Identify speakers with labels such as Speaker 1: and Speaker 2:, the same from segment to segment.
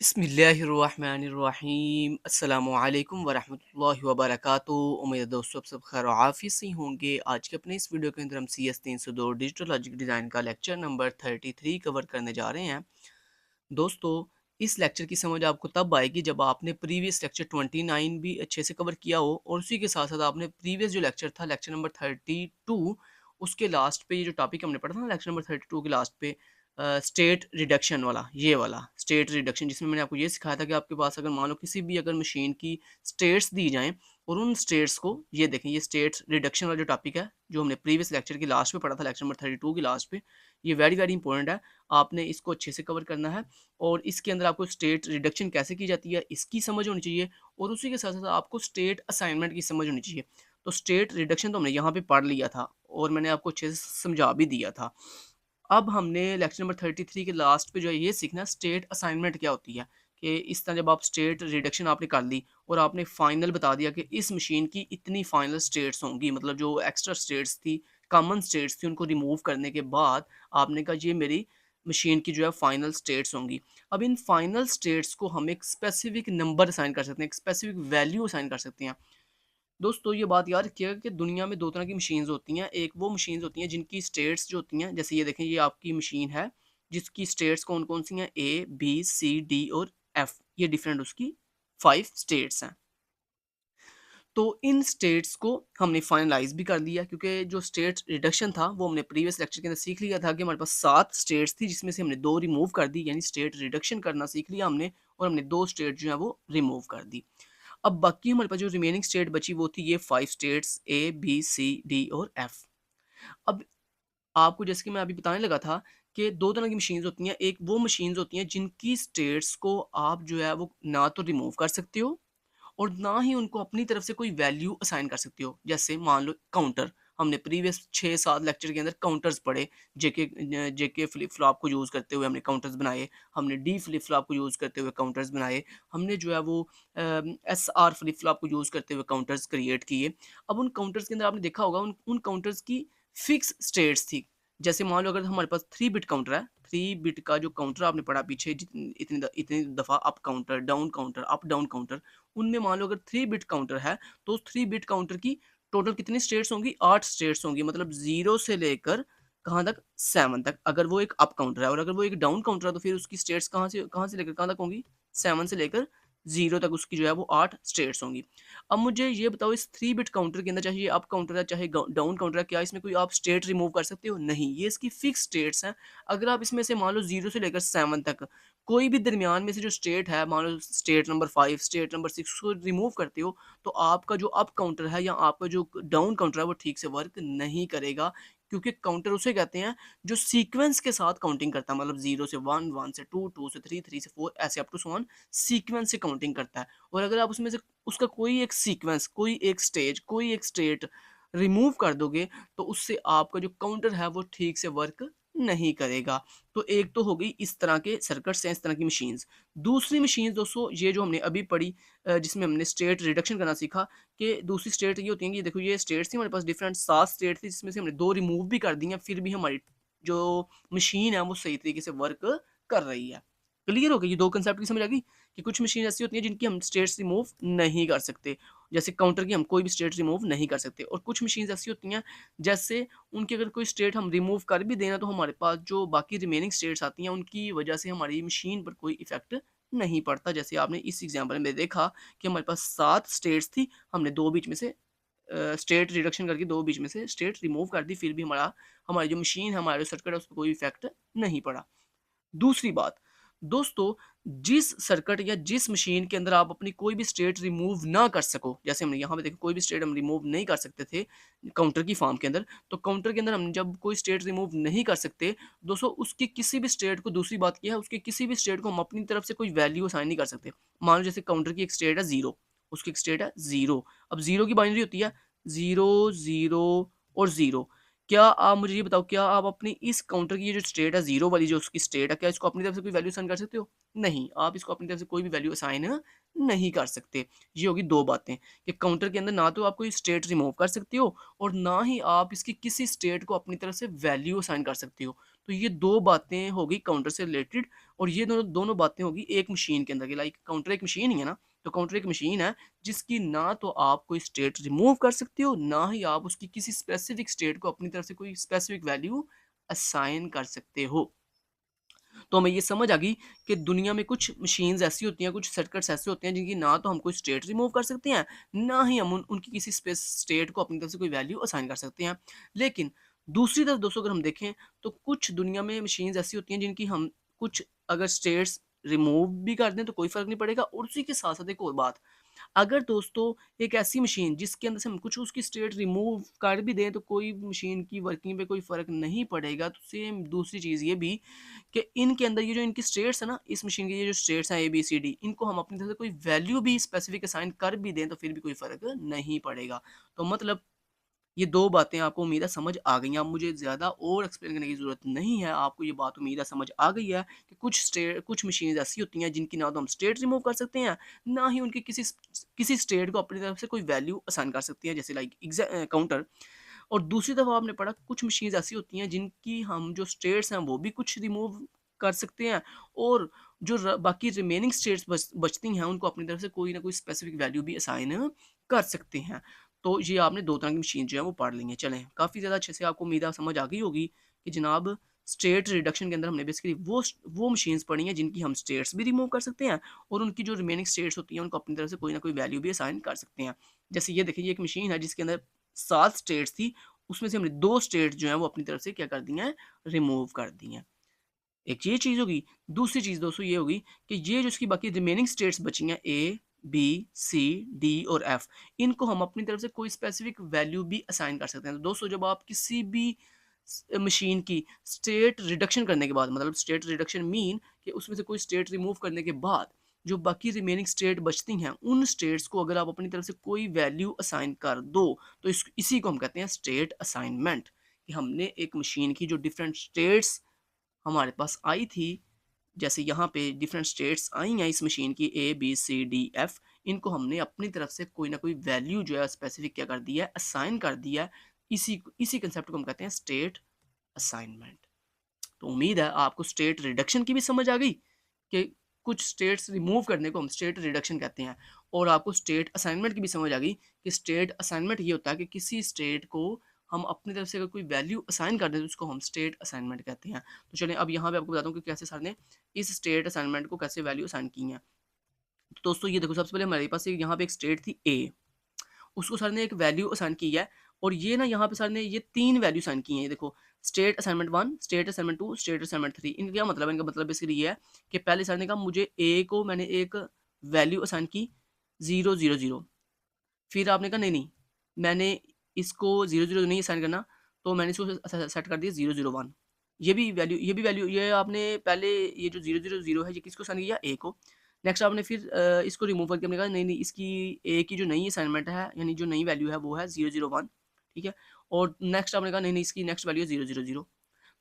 Speaker 1: बिस्मिल्लाहिर्रहमानिर्रहीम अस्सलामुअलैकुम वरहमतुल्लाहि वबरकातुहू। उम्मीद है दोस्तों आप सब खैर आफियत से ही होंगे। आज के अपने इस वीडियो के अंदर हम CS 302 डिजिटल लॉजिक डिज़ाइन का लेक्चर नंबर 33 कवर करने जा रहे हैं। दोस्तों, इस लेक्चर की समझ आपको तब आएगी जब आपने प्रीवियस लेक्चर 29 भी अच्छे से कवर किया हो और उसी के साथ साथ आपने प्रीवियस जो लेक्चर था लेक्चर नंबर 32 उसके लास्ट पे ये जो टॉपिक हमने पढ़ा था ना लेक्चर नंबर 32 के लास्ट पे स्टेट रिडक्शन वाला, ये वाला स्टेट रिडक्शन, जिसमें मैंने आपको ये सिखाया था कि आपके पास अगर मान लो किसी भी अगर मशीन की स्टेट्स दी जाएं और उन स्टेट्स को ये देखें, ये स्टेट रिडक्शन वाला जो टॉपिक है जो हमने प्रीवियस लेक्चर की लास्ट पे पढ़ा था लेक्चर नंबर 32 की लास्ट पे, ये वेरी वेरी इंपॉर्टेंट है। आपने इसको अच्छे से कवर करना है और इसके अंदर आपको स्टेट रिडक्शन कैसे की जाती है इसकी समझ होनी चाहिए और उसी के साथ साथ आपको स्टेट असाइनमेंट की समझ होनी चाहिए। तो स्टेट रिडक्शन तो हमने यहाँ पे पढ़ लिया था और मैंने आपको अच्छे से समझा भी दिया था। अब हमने लेक्चर नंबर 33 के लास्ट पे जो है ये सीखना स्टेट असाइनमेंट क्या होती है, कि इस तरह जब आप स्टेट रिडक्शन आपने कर ली और आपने फाइनल बता दिया कि इस मशीन की इतनी फाइनल स्टेट्स होंगी, मतलब जो एक्स्ट्रा स्टेट्स थी, कॉमन स्टेट्स थी, उनको रिमूव करने के बाद आपने कहा ये मेरी मशीन की जो है फाइनल स्टेट्स होंगी। अब इन फाइनल स्टेट्स को हम एक स्पेसिफिक नंबर असाइन कर सकते हैं, एक स्पेसिफिक वैल्यू असाइन कर सकते हैं। दोस्तों, ये बात याद रखिएगा कि दुनिया में 2 तरह की मशीन्स होती हैं। एक वो मशीन्स होती हैं जिनकी स्टेट्स जो होती हैं, जैसे ये देखें ये आपकी मशीन है जिसकी स्टेट्स कौन-कौन सी हैं, ए, बी, सी, डी और एफ, ये डिफरेंट उसकी 5 स्टेट्स हैं। तो इन स्टेट्स को हमने फाइनलाइज़ भी कर लिया क्योंकि जो स्टेट रिडक्शन था वो हमने प्रीवियस लेक्चर के अंदर सीख लिया था कि हमारे पास 7 स्टेट्स थी जिसमें से हमने 2 रिमूव कर दी, यानी स्टेट रिडक्शन करना सीख लिया हमने और हमने 2 स्टेट जो है वो रिमूव कर दी। अब बाकी हमारे पास जो रिमेनिंग स्टेट बची वो थी ये 5 स्टेट्स ए, बी, सी, डी और एफ। अब आपको जैसे कि मैं अभी बताने लगा था कि 2 तरह की मशीन्स होती हैं। एक वो मशीन्स होती हैं जिनकी स्टेट्स को आप जो है वो ना तो रिमूव कर सकते हो और ना ही उनको अपनी तरफ से कोई वैल्यू असाइन कर सकते हो। जैसे मान लो काउंटर, हमने प्रीवियस 6-7 लेक्चर के अंदर काउंटर्स पढ़े, जेके फ्लिप फ्लॉप को यूज़ करते हुए हमने काउंटर्स बनाए, हमने डी फ्लिप फ्लॉप को यूज़ करते हुए काउंटर्स बनाए, हमने जो है वो एसआर फ्लिप फ्लॉप को यूज़ करते हुए काउंटर्स क्रिएट किए। अब उन काउंटर्स के अंदर आपने देखा होगा उन उन काउंटर्स की फिक्स स्टेट्स थी। जैसे मान लो अगर हमारे पास 3 बिट काउंटर है, 3 बिट का जो काउंटर आपने पढ़ा पीछे इतनी दफ़ा up counter, down counter, up down counter, उनमें मान लो अगर 3 बिट काउंटर है, तो उस 3 बिट काउंटर की टोटल कितनी स्टेट्स होंगी? 8 स्टेट्स होंगी, मतलब 0 से लेकर कहाँ तक? 7 तक। अगर वो एक अप काउंटर है और अगर वो एक डाउन काउंटर है, तो फिर उसकी स्टेट्स कहाँ से लेकर कहाँ तक होंगी? 7 से लेकर 0 तक उसकी जो है वो 8 स्टेट्स होंगी। अब मुझे ये बताओ इस 3 बिट काउंटर के अंदर चाहे ये अप काउंटर है, चाहे डाउन काउंटर है, क्या इसमें कोई आप स्टेट रिमूव कर सकते हो? नहीं, ये इसकी फिक्स स्टेट्स हैं। अगर आप इसमें से मान लो 0 से लेकर 7 तक कोई भी दरमियान में से जो स्टेट है, मान लो स्टेट नंबर 5, स्टेट नंबर 6 को रिमूव करते हो, तो आपका जो अप काउंटर है या आपका जो डाउन काउंटर है वो ठीक से वर्क नहीं करेगा, क्योंकि काउंटर उसे कहते हैं जो सीक्वेंस के साथ काउंटिंग करता है, मतलब 0 से 1, 1 से 2, 2 से 3, 3 से 4 ऐसे up to so on sequence से काउंटिंग करता है। और अगर आप उसमें से उसका कोई एक सीक्वेंस, कोई एक स्टेज, कोई एक स्टेट रिमूव कर दोगे, तो उससे आपका जो काउंटर है वो ठीक से वर्क नहीं करेगा। तो एक तो हो गई इस तरह के सर्किट्स हैं, इस तरह की मशीन्स। दूसरी मशीन्स दोस्तों ये जो हमने अभी पढ़ी, जिसमें हमने स्टेट रिडक्शन करना सीखा, कि दूसरी स्टेट ये होती हैं कि देखो ये स्टेट्स थी हमारे पास, डिफरेंट 7 स्टेट थी जिसमें से हमने 2 रिमूव भी कर दी हैं, फिर भी हमारी जो मशीन है वो सही तरीके से वर्क कर रही है। क्लियर हो गई? ये 2 कांसेप्ट की समझ आ गई कि कुछ मशीन ऐसी होती हैं जिनकी हम स्टेट्स रिमूव नहीं कर सकते। जैसे काउंटर की हम कोई भी स्टेट रिमूव नहीं कर सकते, और कुछ मशीन्स ऐसी होती हैं जैसे उनकी अगर कोई स्टेट हम रिमूव कर भी दें ना, तो हमारे पास जो बाकी रिमेनिंग स्टेट्स आती हैं उनकी वजह से हमारी मशीन पर कोई इफ़ेक्ट नहीं पड़ता। जैसे आपने इस एग्ज़ाम्पल में देखा कि हमारे पास 7 स्टेट्स थी, हमने 2 बीच में से स्टेट रिडक्शन करके 2 बीच में से स्टेट रिमूव कर दी, फिर भी हमारी जो मशीन है, हमारा जो सर्किट है, उस पे कोई इफ़ेक्ट नहीं पड़ा। दूसरी बात, दोस्तों, जिस सर्किट या जिस मशीन के अंदर आप अपनी कोई भी स्टेट रिमूव ना कर सको, जैसे हमने यहाँ पे देखा कोई भी स्टेट हम रिमूव नहीं कर सकते थे काउंटर की फॉर्म के अंदर, तो काउंटर के अंदर हम जब कोई स्टेट रिमूव नहीं कर सकते, दोस्तों उसकी किसी भी स्टेट को, दूसरी बात क्या है, उसकी किसी भी स्टेट को हम अपनी तरफ से कोई वैल्यू असाइन नहीं कर सकते। मान लो जैसे काउंटर की एक स्टेट है 0, उसकी एक स्टेट है 0, अब 0 की बाइनरी होती है 0, 0 और 0। क्या आप मुझे ये बताओ, क्या आप अपनी इस काउंटर की ये जो स्टेट है 0 वाली जो उसकी स्टेट है, क्या इसको अपनी तरफ से कोई वैल्यू असाइन कर सकते हो? नहीं, आप इसको अपनी तरफ से कोई भी वैल्यू असाइन नहीं कर सकते। ये होगी 2 बातें कि काउंटर के अंदर ना तो आप कोई स्टेट रिमूव कर सकते हो और ना ही आप इसकी किसी स्टेट को अपनी तरफ से वैल्यू असाइन कर सकते हो। तो ये दो बातें होगी काउंटर से रिलेटेड, और ये दोनों दोनों बातें होगी एक मशीन के अंदर की। लाइक काउंटर एक मशीन ही है ना, तो काउंटर एक मशीन है जिसकी ना तो आप कोई स्टेट रिमूव कर सकते हो, ना ही आप उसकी किसी स्पेसिफिक स्टेट को अपनी तरफ से कोई स्पेसिफिक वैल्यू असाइन कर सकते हो। तो हमें ये समझ आ गई कि दुनिया में कुछ मशीन्स ऐसी होती हैं, कुछ सर्किट्स ऐसे होते हैं जिनकी ना तो हम कोई स्टेट रिमूव कर सकते हैं, ना ही हम उनकी किसी स्टेट को अपनी तरफ से कोई वैल्यू असाइन कर सकते हैं। लेकिन दूसरी तरफ दोस्तों अगर हम देखें तो कुछ दुनिया में मशीन्स ऐसी होती हैं जिनकी हम कुछ अगर स्टेट्स रिमूव भी कर दें तो कोई फ़र्क नहीं पड़ेगा। और उसी के साथ साथ एक और बात, अगर दोस्तों एक ऐसी मशीन जिसके अंदर से हम कुछ उसकी स्टेट रिमूव कर भी दें तो कोई मशीन की वर्किंग पे कोई फ़र्क नहीं पड़ेगा, तो सेम दूसरी चीज़ ये भी कि इनके अंदर ये जो इनकी स्टेट्स है ना, इस मशीन के ये जो स्टेट्स हैं ABCD, इनको हम अपनी तरफ से कोई वैल्यू भी स्पेसिफिक असाइन कर भी दें तो फिर भी कोई फ़र्क नहीं पड़ेगा। तो मतलब ये 2 बातें आपको उम्मीद है समझ आ गई हैं। अब मुझे ज़्यादा और एक्सप्लेन करने की ज़रूरत नहीं है। आपको ये बात उम्मीद है समझ आ गई है कि कुछ मशीन्स ऐसी होती हैं जिनकी ना तो हम स्टेट रिमूव कर सकते हैं, ना ही उनकी किसी स्टेट को अपनी तरफ से कोई वैल्यू असाइन कर सकते हैं, जैसे लाइक काउंटर। और दूसरी तरफ आपने पढ़ा कुछ मशीन्स ऐसी होती हैं जिनकी हम जो स्टेट्स हैं वो भी कुछ रिमूव कर सकते हैं, और जो बाकी रिमेनिंग स्टेट्स बचती हैं उनको अपनी तरफ से कोई ना कोई स्पेसिफिक वैल्यू भी असाइन कर सकते हैं। तो ये आपने दो तरह की मशीन जो है वो पढ़ ली हैं। चलें, काफ़ी ज़्यादा अच्छे से आपको उम्मीद है समझ आ गई होगी कि जनाब स्टेट रिडक्शन के अंदर हमने बेसिकली वो मशीन्स पढ़ी हैं जिनकी हम स्टेट्स भी रिमूव कर सकते हैं, और उनकी जो रिमेनिंग स्टेट्स होती हैं उनको अपनी तरफ से कोई ना कोई वैल्यू भी असाइन कर सकते हैं। जैसे ये देखिए, ये एक मशीन है जिसके अंदर 7 स्टेट्स थी, उसमें से हमने 2 स्टेट जो हैं वो अपनी तरफ से क्या कर दी हैं, रिमूव कर दी हैं। एक ये चीज़ होगी। दूसरी चीज़ दोस्तों ये होगी कि ये जो इसकी बाकी रिमेनिंग स्टेट्स बची हैं A, B, C, D और F, इनको हम अपनी तरफ से कोई स्पेसिफिक वैल्यू भी असाइन कर सकते हैं। तो दोस्तों जब आप किसी भी मशीन की स्टेट रिडक्शन करने के बाद, मतलब स्टेट रिडक्शन मीन कि उसमें से कोई स्टेट रिमूव करने के बाद जो बाकी रिमेनिंग स्टेट बचती हैं, उन स्टेट्स को अगर आप अपनी तरफ से कोई वैल्यू असाइन कर दो तो इसी को हम कहते हैं स्टेट असाइनमेंट। कि हमने एक मशीन की जो डिफरेंट स्टेट्स हमारे पास आई थी, जैसे यहाँ पे डिफरेंट स्टेट्स आई हैं इस मशीन की A, B, C, D, F, इनको हमने अपनी तरफ से कोई ना कोई वैल्यू जो है स्पेसिफिक क्या कर दिया है, असाइन कर दिया है। इसी कंसेप्ट को हम कहते हैं स्टेट असाइनमेंट। तो उम्मीद है आपको स्टेट रिडक्शन की भी समझ आ गई कि कुछ स्टेट्स रिमूव करने को हम स्टेट रिडक्शन कहते हैं, और आपको स्टेट असाइनमेंट की भी समझ आ गई कि स्टेट असाइनमेंट ये होता है कि किसी स्टेट को हम अपनी तरफ से अगर कोई वैल्यू असाइन कर दें तो उसको हम स्टेट असाइनमेंट कहते हैं। तो चलें अब यहाँ पे आपको बताता हूँ कि कैसे सर ने इस स्टेट असाइनमेंट को कैसे वैल्यू असाइन की हैं। तो दोस्तों ये देखो, सबसे पहले हमारे पास यहाँ पे एक स्टेट थी A, उसको सर ने एक वैल्यू असाइन की है, और ये ना यहाँ पे सर ने ये 3 वैल्यू असाइन की हैं। ये देखो, state assignment 1, state assignment 2, state assignment 3। इनका क्या मतलब है? इनका मतलब बेसिकली ये है कि पहले सर ने कहा मुझे ए को मैंने एक वैल्यू असाइन की 0 0 0, फिर आपने कहा नहीं नहीं, मैंने इसको 0 0 नहीं असाइन करना, तो मैंने इसको सेट कर दिया 0 0 1। ये भी वैल्यू ये आपने पहले ये जो 0 0 0 है ये किसको असाइन किया? ए को। नेक्स्ट आपने फिर इसको रिमूव करके हमने कहा नहीं नहीं, इसकी ए की जो नई असाइनमेंट है, यानी जो नई वैल्यू है वो है 0 0 1, ठीक है। और नेक्स्ट आपने कहा नहीं नहीं, इसकी नेक्स्ट वैल्यू है 0 0 0।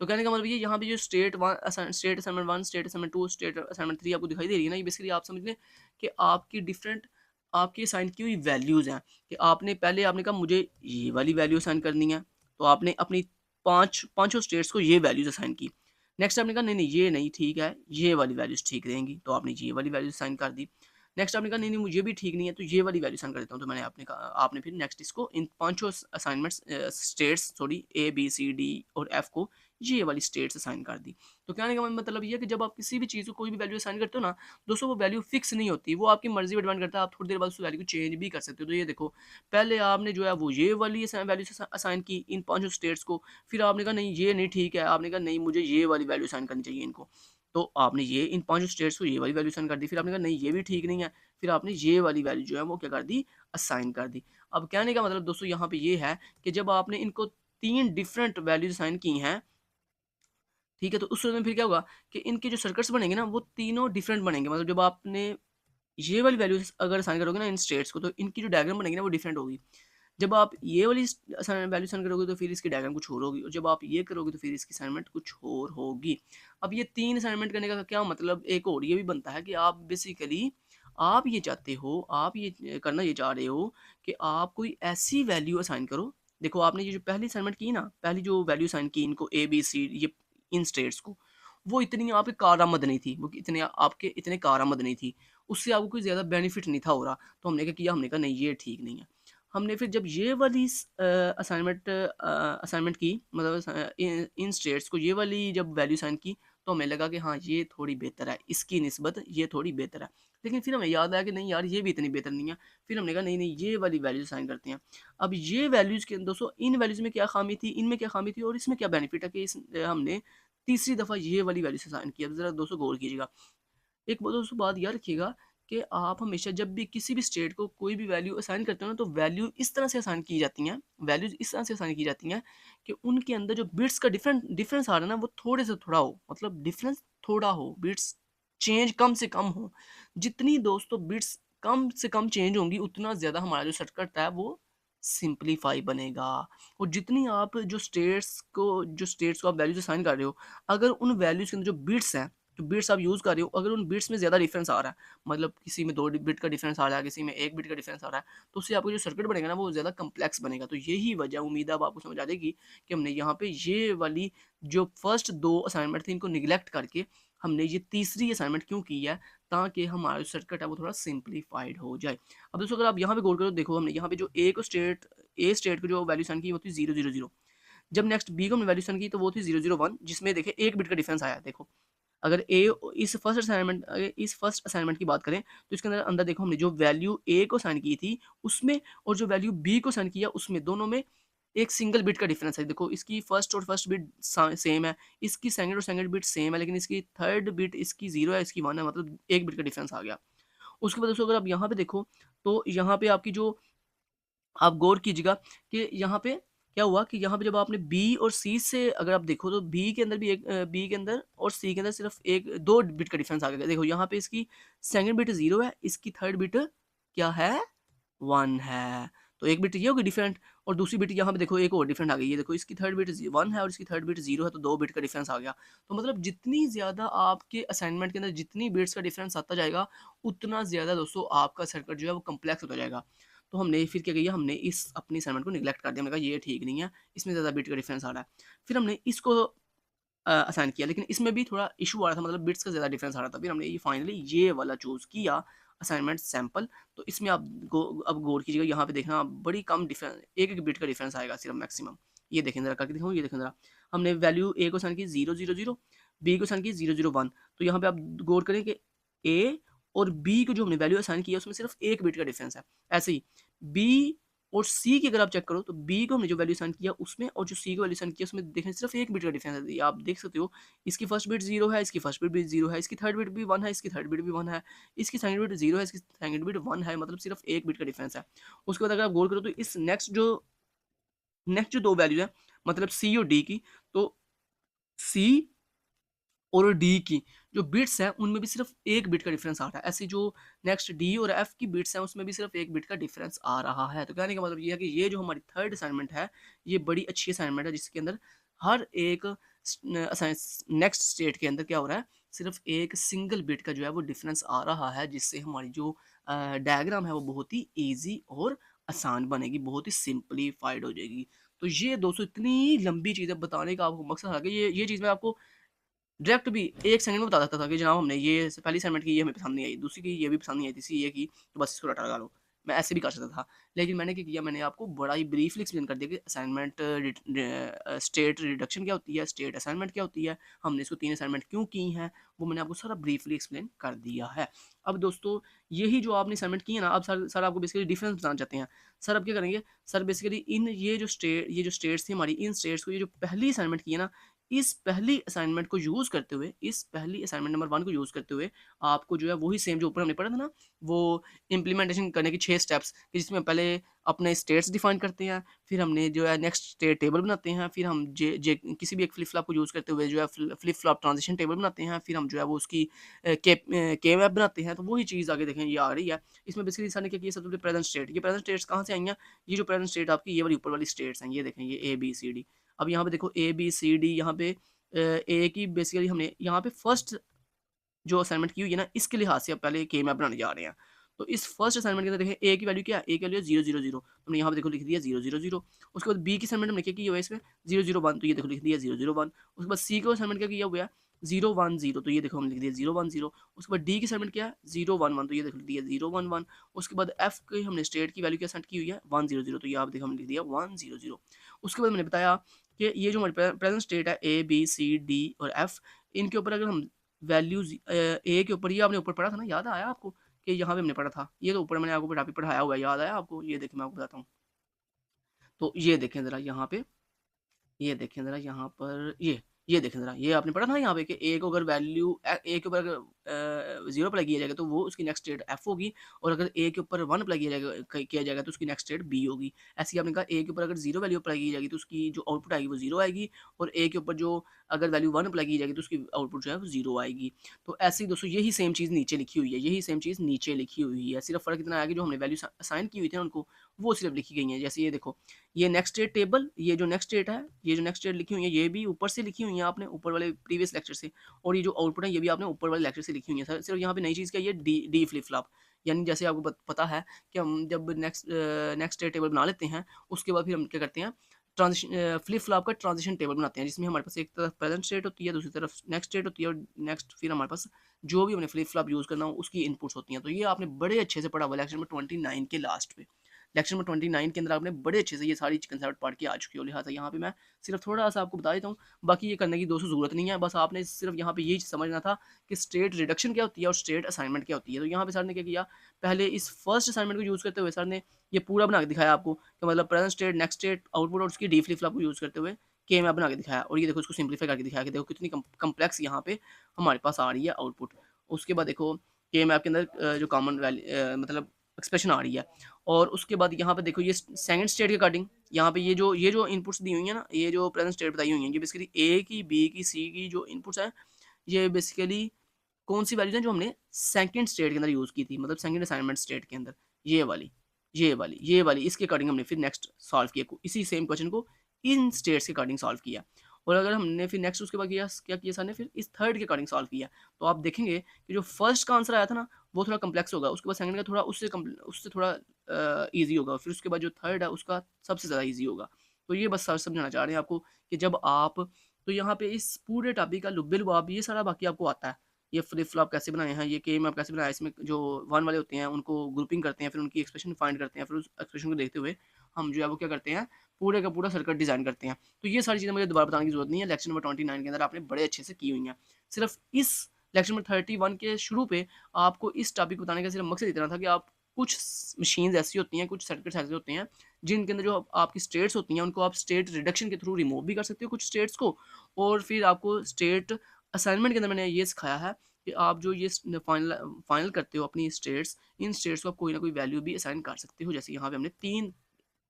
Speaker 1: तो कहने का मतलब ये यहाँ पे जो state assignment 1, state assignment 2, state assignment 3 आपको दिखाई दे रही है ना, ये बेसिकली आप समझ लें कि आपकी डिफरेंट आपकी असाइन की हुई वैल्यूज़ हैं। कि आपने पहले आपने कहा मुझे ये वाली वैल्यू असाइन करनी है, तो आपने अपनी पाँचों स्टेट्स को ये वैल्यूज़ असाइन की। नेक्स्ट आपने कहा नहीं नहीं, ये नहीं ठीक है, ये वाली वैल्यूज़ ठीक रहेंगी, तो आपने ये वाली वैल्यूज़ असाइन कर दी। नेक्स्ट आपने कहा नहीं नहीं, मुझे भी ठीक नहीं है, तो ये वाली वैल्यू असाइन कर देता हूँ। तो मैंने आपने कहा आपने फिर नेक्स्ट इसको इन पाँचों assignments states sorry A, B, C, D और F को ये वाली स्टेट्स असाइन कर दी। तो कहने का मतलब ये है कि जब आप किसी भी चीज़ को कोई भी वैल्यू असाइन करते हो ना दोस्तों, वो वैल्यू फिक्स नहीं होती, वो आपकी मर्जी पर डिपेंड करता है। आप थोड़ी देर बाद उस वैल्यू को चेंज भी कर सकते हो। तो ये देखो, पहले आपने जो है वो ये वाली वैल्यू असाइन की इन पाँचों स्टेट्स को, फिर आपने कहा नहीं ये नहीं ठीक है, आपने कहा नहीं मुझे ये वाली वैल्यू असाइन करनी चाहिए इनको, तो आपने ये इन पाँचों स्टेट्स को ये वाली वैल्यू असाइन कर दी। फिर आपने कहा नहीं ये भी ठीक नहीं है, फिर आपने ये वाली वैल्यू जो है वो क्या कर दी, असाइन कर दी। अब कहने का मतलब दोस्तों यहाँ पे ये है कि जब आपने इनको 3 डिफरेंट वैल्यूज असाइन की हैं, ठीक है, तो उस में फिर क्या होगा कि इनके जो सर्किट्स बनेंगे ना वो तीनों डिफरेंट बनेंगे। मतलब जब आपने ये वाली वैल्यूज अगर असाइन करोगे ना इन स्टेट्स को, तो इनकी जो डायग्राम बनेगी ना वो डिफरेंट होगी। जब आप ये वाली वैल्यू असाइन करोगे तो फिर इसकी डायग्राम कुछ और होगी, और जब आप ये करोगे तो फिर इसकी असाइनमेंट कुछ और होगी। अब ये 3 असाइनमेंट करने का क्या मतलब, एक और ये भी बनता है कि आप बेसिकली आप ये चाहते हो, आप ये करना ये चाह रहे हो कि आप कोई ऐसी वैल्यू असाइन करो। देखो आपने ये जो पहली असाइनमेंट की ना, पहली जो वैल्यू असाइन की इनको A, B, C, in states को, वो इतनी आपकी कारआमद नहीं थी, वो इतने आपके इतने कारआमद नहीं थी, उससे आपको कोई ज़्यादा बेनिफिट नहीं था हो रहा। तो हमने क्या किया, हमने कहा नहीं ये ठीक नहीं है। हमने फिर जब ये वाली असाइनमेंट की, मतलब इन स्टेट्स को ये वाली जब वैल्यू साइन की, तो हमें लगा कि हाँ ये थोड़ी बेहतर है, इसकी निस्बत ये थोड़ी बेहतर है। लेकिन फिर हमें याद आया कि नहीं यार ये भी इतनी बेहतर नहीं है। फिर हमने कहा नहीं नहीं ये वाली वैल्यूज साइन करते हैं। अब ये वैल्यूज़ के दोस्तों, इन वैल्यूज़ में क्या खामी थी, इनमें क्या खामी थी और इसमें क्या बेनिफिट है कि हमने तीसरी दफ़ा ये वाली वैल्यू से साइन किया। ज़रा दोस्तों गौर कीजिएगा। एक वो दोस्तों बात याद रखिएगा कि आप हमेशा जब भी किसी भी स्टेट को कोई भी वैल्यू असाइन करते हो ना, तो वैल्यू इस तरह से असाइन की जाती हैं, वैल्यूज इस तरह से असाइन की जाती हैं कि उनके अंदर जो बिट्स का डिफरेंस आ रहा है ना, वो थोड़े से थोड़ा हो, मतलब डिफरेंस थोड़ा हो, बिट्स चेंज कम से कम हो। जितनी दोस्तों बिट्स कम से कम चेंज होंगी, उतना ज़्यादा हमारा जो सर्किट है वो सिंप्लीफाई बनेगा। और जितनी आप जो स्टेट्स को आप वैल्यूज असाइन कर रहे हो, अगर उन वैल्यूज के अंदर जो बिट्स हैं, जो बिट्स आप यूज़ कर रहे हो, अगर उन बिट्स में ज़्यादा डिफरेंस आ रहा है, मतलब किसी में 2 बिट का डिफरेंस आ रहा है, किसी में 1 बिट का डिफरेंस आ रहा है, तो उससे आपको जो सर्किट बनेगा ना, वो ज़्यादा कॉम्प्लेक्स बनेगा। तो यही वजह, उम्मीद है अब आपको समझ आ जाएगी कि हमने यहाँ पे ये वाली जो फर्स्ट 2 असाइनमेंट थी, इनको निग्लेक्ट करके हमने ये तीसरी असाइनमेंट क्यों की है, ताकि हमारा जो सर्किट है वो थोड़ा सिंप्लीफाइड हो जाए। अब दोस्तों अगर आप यहाँ पे गौर करो, देखो हमने यहाँ पे जो ए स्टेट को जो वैल्यू सेंड की वो थी 000। जब नेक्स्ट बी को हमने वैल्यू सेंड की तो वो थी 001, जिसमें देखिए 1 बिट का डिफरेंस आया। देखो अगर ए इस फर्स्ट असाइनमेंट की बात करें, तो इसके अंदर अंदर देखो हमने जो वैल्यू ए को साइन की थी उसमें, और जो वैल्यू बी को साइन किया उसमें, दोनों में एक सिंगल बिट का डिफरेंस है। देखो इसकी फर्स्ट बिट सेम है, इसकी सेकंड बिट सेम है, लेकिन इसकी थर्ड बिट इसकी 0 है, इसकी 1 है, मतलब 1 बिट का डिफरेंस आ गया। उसके बाद दोस्तों अगर आप यहाँ पे देखो, तो यहाँ पे आपकी जो, आप गौर कीजिएगा कि यहाँ पे क्या हुआ कि यहाँ पे जब आपने बी और सी से अगर आप देखो, तो बी के अंदर भी बी के अंदर और सी के अंदर सिर्फ एक 2 बिट का डिफरेंस आ गया। देखो यहाँ पे इसकी सेकंड बिट 0 है, इसकी थर्ड बिट क्या है, 1 है। तो एक बिट ये होगी डिफरेंट, और दूसरी बिट यहाँ पे देखो एक और डिफरेंट आ गई है। देखो इसकी थर्ड बिट 1 है और इसकी थर्ड बिट 0 है, तो 2 बिट का डिफरेंस आ गया। तो मतलब जितनी ज़्यादा आपके असाइनमेंट के अंदर जितनी बिट्स का डिफरेंस आता जाएगा, उतना ज़्यादा दोस्तों आपका सर्किट जो है वो कम्प्लेक्स होता जाएगा। तो हमने फिर क्या किया, हमने इस अपनी असाइनमेंट को निगलेक्ट कर दिया। हमने कहा ये ठीक नहीं है, इसमें ज़्यादा बिट का डिफरेंस आ रहा है। फिर हमने इसको असाइन किया, लेकिन इसमें भी थोड़ा इशू आ रहा था, मतलब बिट्स का ज़्यादा डिफरेंस आ रहा था। फिर हमने ये फाइनली ये वाला चूज़ किया, असाइनमेंट सैंपल। तो इसमें आप अब गौर कीजिएगा, यहाँ पे देखना बड़ी कम डिफरेंस, एक बिट का डिफरेंस आएगा सिर्फ मैक्सिमम। ये देखें ज़रा करके दिखाऊँ, ये देखें ज़रा, हमने वैल्यू ए को असाइन की 000, बी को असाइन की 001। तो यहाँ पे आप गौर करें कि ए और बी को जो हमने वैल्यू असाइन किया उसमें सिर्फ 1 बिट का डिफरेंस है। ऐसे ही बी और सी की अगर आप चेक करो, तो बी को हमने जो वैल्यू सेंड किया उसमें, और जो सी को वैल्यू सेंड किया उसमें देखें सिर्फ 1 बिट का डिफरेंस है। आप देख सकते हो, इसकी फर्स्ट बिट 0 है, इसकी फर्स्ट बिट भी 0 है, इसकी थर्ड बिट भी 1 है, इसकी थर्ड बिट भी 1 है, इसकी सेकंड बिट 0 है, इसकी सेकंड बिट 1 है, मतलब सिर्फ 1 बिट का डिफरेंस है। उसके बाद अगर आप गौर करो, तो इस नेक्स्ट जो 2 वैल्यूज है, मतलब सी और डी की, तो सी और डी की जो बिट्स हैं उनमें भी सिर्फ 1 बिट का डिफरेंस आ रहा है। ऐसे जो नेक्स्ट डी और एफ की बिट्स हैं उसमें भी सिर्फ 1 बिट का डिफरेंस आ रहा है। तो कहने का मतलब ये है कि ये जो हमारी थर्ड असाइनमेंट है, ये बड़ी अच्छी असाइनमेंट है, जिसके अंदर हर एक नेक्स्ट स्टेट के अंदर क्या हो रहा है, सिर्फ एक सिंगल बिट का जो है वो डिफरेंस आ रहा है, जिससे हमारी जो डायग्राम है वो बहुत ही ईजी और आसान बनेगी, बहुत ही सिंप्लीफाइड हो जाएगी। तो ये दोस्तों इतनी लंबी चीज़ें बताने का आपको मकसद था कि ये चीज़ मैं आपको डायरेक्ट भी 1 सेकंड में बता देता था कि जनाब हमने ये पहली असाइनमेंट की, ये हमें पसंद नहीं आई, दूसरी की ये भी पसंद नहीं आई, तीसरी ये की, तो बस इसको रटा लगा लो। मैं ऐसे भी कर सकता था, लेकिन मैंने क्या किया, मैंने आपको बड़ा ही ब्रीफली एक्सप्लेन कर दिया कि स्टेट रिडक्शन क्या होती है, स्टेट असाइनमेंट क्या होती है, हमने इसको 3 असाइनमेंट क्यों की हैं, वो मैंने आपको सारा ब्रीफली एक्सप्लेन कर दिया है। अब दोस्तों यही जो आपने असाइनमेंट की है ना, अब सर आपको बेसिकली डिफरेंस बताना चाहते हैं। सर अब क्या करेंगे, सर बेसिकली इन ये जो स्टेट्स थी हमारी, इन स्टेट्स को, ये जो पहली असाइनमेंट की है ना, इस पहली असाइनमेंट को यूज़ करते हुए, इस पहली असाइनमेंट नंबर 1 को यूज़ करते हुए, आपको जो है वही सेम जो ऊपर हमने पढ़ा था ना, वो इम्प्लीमेंटेशन करने की 6 स्टेप्स, कि जिसमें पहले अपने स्टेट्स डिफाइन करते हैं, फिर हमने जो है नेक्स्ट स्टेट टेबल बनाते हैं, फिर हम जे जे किसी भी एक फ्लिप फ्लॉप को यूज़ करते हुए जो है फ्लिप फ्लॉप ट्रांजिशन टेबल बनाते हैं, फिर हम जो है वो उसकी के मैप बनाते हैं। तो वही चीज़ आगे देखें ये आ रही है। इसमें बेसिकली सर ने क्या किया, सबसे पहले प्रेजेंट स्टेट, ये प्रेजेंट स्टेट्स कहाँ से आई हैं, ये जो प्रेजेंट स्टेट आपकी ये वाली ऊपर वाली स्टेट्स हैं, ये देखें, ये ए बी सी डी। अब यहाँ पे देखो ए बी सी डी, यहाँ पे ए की बेसिकली हमने यहाँ पे फर्स्ट जो असाइनमेंट की हुई है ना, इसके लिहाज से अब पहले के मैप बनाने जा रहे हैं। तो इस फर्स्ट असाइनमेंट के अंदर देखें ए की वैल्यू क्या है, ए की वैल्यू है 0 0 0, तो हमने यहाँ पे देखो लिख दिया 0 0 0। उसके बाद बी की असाइनमेंट हमने क्या की हुआ है इसमें 0 0 1, तो ये देखो लिख दिया 0 0 1। उसके बाद सी को असाइनमेंट क्या किया हुआ है 0 1 0, तो ये देखो हम लिख दिया 0 1 0। उसके बाद डी की असाइनमेंट क्या है 0 1 1, तो ये देखो लिख दिया 0 1 1। उसके बाद एफ की हमने स्टेट की वैल्यू क्या सेट की हुई है 1 0 0, तो ये आप देखो हमने लिख दिया 1 0 0। उसके बाद मैंने बताया कि ये जो हमारे प्रेजेंट स्टेट है ए बी सी डी और एफ, इनके ऊपर अगर हम वैल्यूज ए के ऊपर, ये आपने ऊपर पढ़ा था ना, याद आया आपको कि यहाँ पे हमने पढ़ा था, ये तो ऊपर मैंने आपको टॉपिक पढ़ाया हुआ है, याद आया आपको? ये देखें मैं आपको बताता हूँ। तो ये देखें ज़रा यहाँ पे, ये देखें ज़रा यहाँ पर, ये देखें ज़रा, ये आपने पढ़ा था ना यहाँ पे कि ए को अगर वैल्यू ए के ऊपर अगर 0 अप्लाई किया जाएगा तो वो उसकी नेक्स्ट स्टेट एफ होगी, और अगर ए के ऊपर 1 अप्लाई किया जाएगा तो उसकी नेक्स्ट स्टेट बी होगी। ऐसे ही आपने कहा ए के ऊपर अगर 0 वैल्यू अप्लाई की जाएगी तो उसकी जो आउटपुट आएगी वो 0 आएगी, और ए के ऊपर जो अगर वैल्यू 1 अप्लाई की जाएगी तो उसकी आउटपुट जो है वो 0 आएगी। तो ऐसे ही दोस्तों यही सेम चीज़ नीचे लिखी हुई है, यही सेम चीज़ नीचे लिखी हुई है, सिर्फ फ़र्क इतना आया कि जो हमने वैल्यू असाइन की हुई थी ना उनको, वो सिर्फ लिखी गई हैं। जैसे ये देखो, ये नेक्स्ट स्टेट टेबल, ये जो नेक्स्ट स्टेट है, ये जो नेक्स्ट स्टेट लिखी हुई है, ये भी ऊपर से लिखी हुई है आपने, ऊपर वाले प्रीवियस लेक्चर से, और ये जो आउटपुट है ये भी आपने ऊपर वाले लेक्चर से लिखी हुई है। सर सिर्फ यहाँ पे नई चीज़ क्या है, ये डी डी फ्लिप फ्लॉप, यानी जैसे आपको पता है कि हम जब नेक्स्ट स्टेट टेबल बना लेते हैं, उसके बाद फिर हम क्या करते हैं, ट्रांजिशन फ्लिप फ्लॉप का ट्रांजिशन टेबल बनाते हैं, जिसमें हमारे पास एक तरफ प्रेजेंट स्टेट होती है, दूसरी तरफ नेक्स्ट स्टेट होती है, और नेक्स्ट फिर हमारे पास जो भी हमने फ्लिप फ्लॉप यूज़ करना हो उसकी इनपुट्स होती हैं। तो ये आपने बड़े अच्छे से पढ़ा हुआ लेक्चर नंबर 29 के लास्ट पे, लेक्चर नंबर 29 के अंदर आपने बड़े अच्छे से ये सारी कंसेप्ट पढ़ के आ चुकी हो। लिहाजा यहाँ पे मैं सिर्फ थोड़ा सा आपको बता देता हूँ, बाकी ये करने की दोस्तों ज़रूरत नहीं है, बस आपने सिर्फ यहाँ पे यही समझना था कि स्टेट रिडक्शन क्या होती है और स्टेट असाइनमेंट क्या होती है। तो यहाँ पे सर ने क्या किया, पहले इस फर्स्ट असाइनमेंट को यूज़ करते हुए सर ने ये पूरा बना के दिखाया आपको कि मतलब present state, next state, output और उसकी डी फ्लिप फ्लॉप को यूज़ करते हुए के मैप बना के दिखाया, और ये देखो इसको सिंप्लीफाई करके दिखाया कि देखो कितनी कम्प्लेक्स यहाँ पे हमारे पास आ रही है आउटपुट। उसके बाद देखो के मैप के अंदर जो कॉमन वैल्यू मतलब एक्सप्रेशन आ रही है, और उसके बाद यहाँ पे देखो ये सेकंड स्टेट के अकॉर्डिंग यहाँ पे ये जो इनपुट्स दी हुई है ना, ये जो प्रेजेंट स्टेट बताई हुई है, ये बेसिकली ए की, बी की, सी की जो इनपुट्स हैं, ये बेसिकली कौन सी वैल्यूज हैं जो हमने सेकंड स्टेट के अंदर यूज़ की थी, मतलब सेकंड असाइनमेंट स्टेट के अंदर, ये वाली इसके अकॉर्डिंग हमने फिर नेक्स्ट सॉल्व किया, इसी सेम क्वेश्चन को इन स्टेट्स के अकॉर्डिंग सॉल्व किया। और अगर हमने फिर नेक्स्ट उसके बाद किया क्या किया सर ने, फिर इस थर्ड के अकॉर्डिंग सॉल्व किया, तो आप देखेंगे कि जो फर्स्ट का आंसर आया था ना वो थोड़ा कम्प्लेक्स होगा, उसके बाद सेकंड का थोड़ा उससे थोड़ा ईजी होगा, फिर उसके बाद जो थर्ड है उसका सबसे ज़्यादा ईजी होगा। तो ये बस सर समझाना चाह रहे हैं आपको कि जब आप, तो यहाँ पे इस पूरे टॉपिक का लुब्बे लुबाब ये सारा बाकी आपको आता है, ये फ्लिप फ्लॉप कैसे बनाए हैं, ये के मैप कैसे बनाया है, इसमें जो वन वाले होते हैं उनको ग्रुपिंग करते हैं, फिर उनकी एक्सप्रेशन फाइंड करते हैं, फिर उस एक्सप्रेशन को देखते हुए हम जो है वो क्या करते हैं, पूरे का पूरा सर्किट डिज़ाइन करते हैं। तो ये सारी चीज़ें मुझे दोबारा बताने की जरूरत नहीं है, लेक्चर नंबर 29 के अंदर आपने बड़े अच्छे से की हुई हैं। सिर्फ इस लेक्चर नंबर 31 के शुरू पे आपको इस टॉपिक को बताने का सिर्फ मकसद इतना था कि आप कुछ मशीन्स ऐसी होती हैं, कुछ सर्किट्स ऐसे होते हैं जिनके अंदर जो आपकी स्टेट्स होती हैं उनको आप स्टेट रिडक्शन के थ्रू रिमूव भी कर सकते हो कुछ स्टेट्स को, और फिर आपको स्टेट असाइनमेंट के अंदर मैंने ये सिखाया है कि आप जो ये फाइनल फाइनल करते हो अपनी स्टेट्स, इन स्टेट्स को आप कोई ना कोई वैल्यू भी असाइन कर सकते हो। जैसे यहाँ पे हमने तीन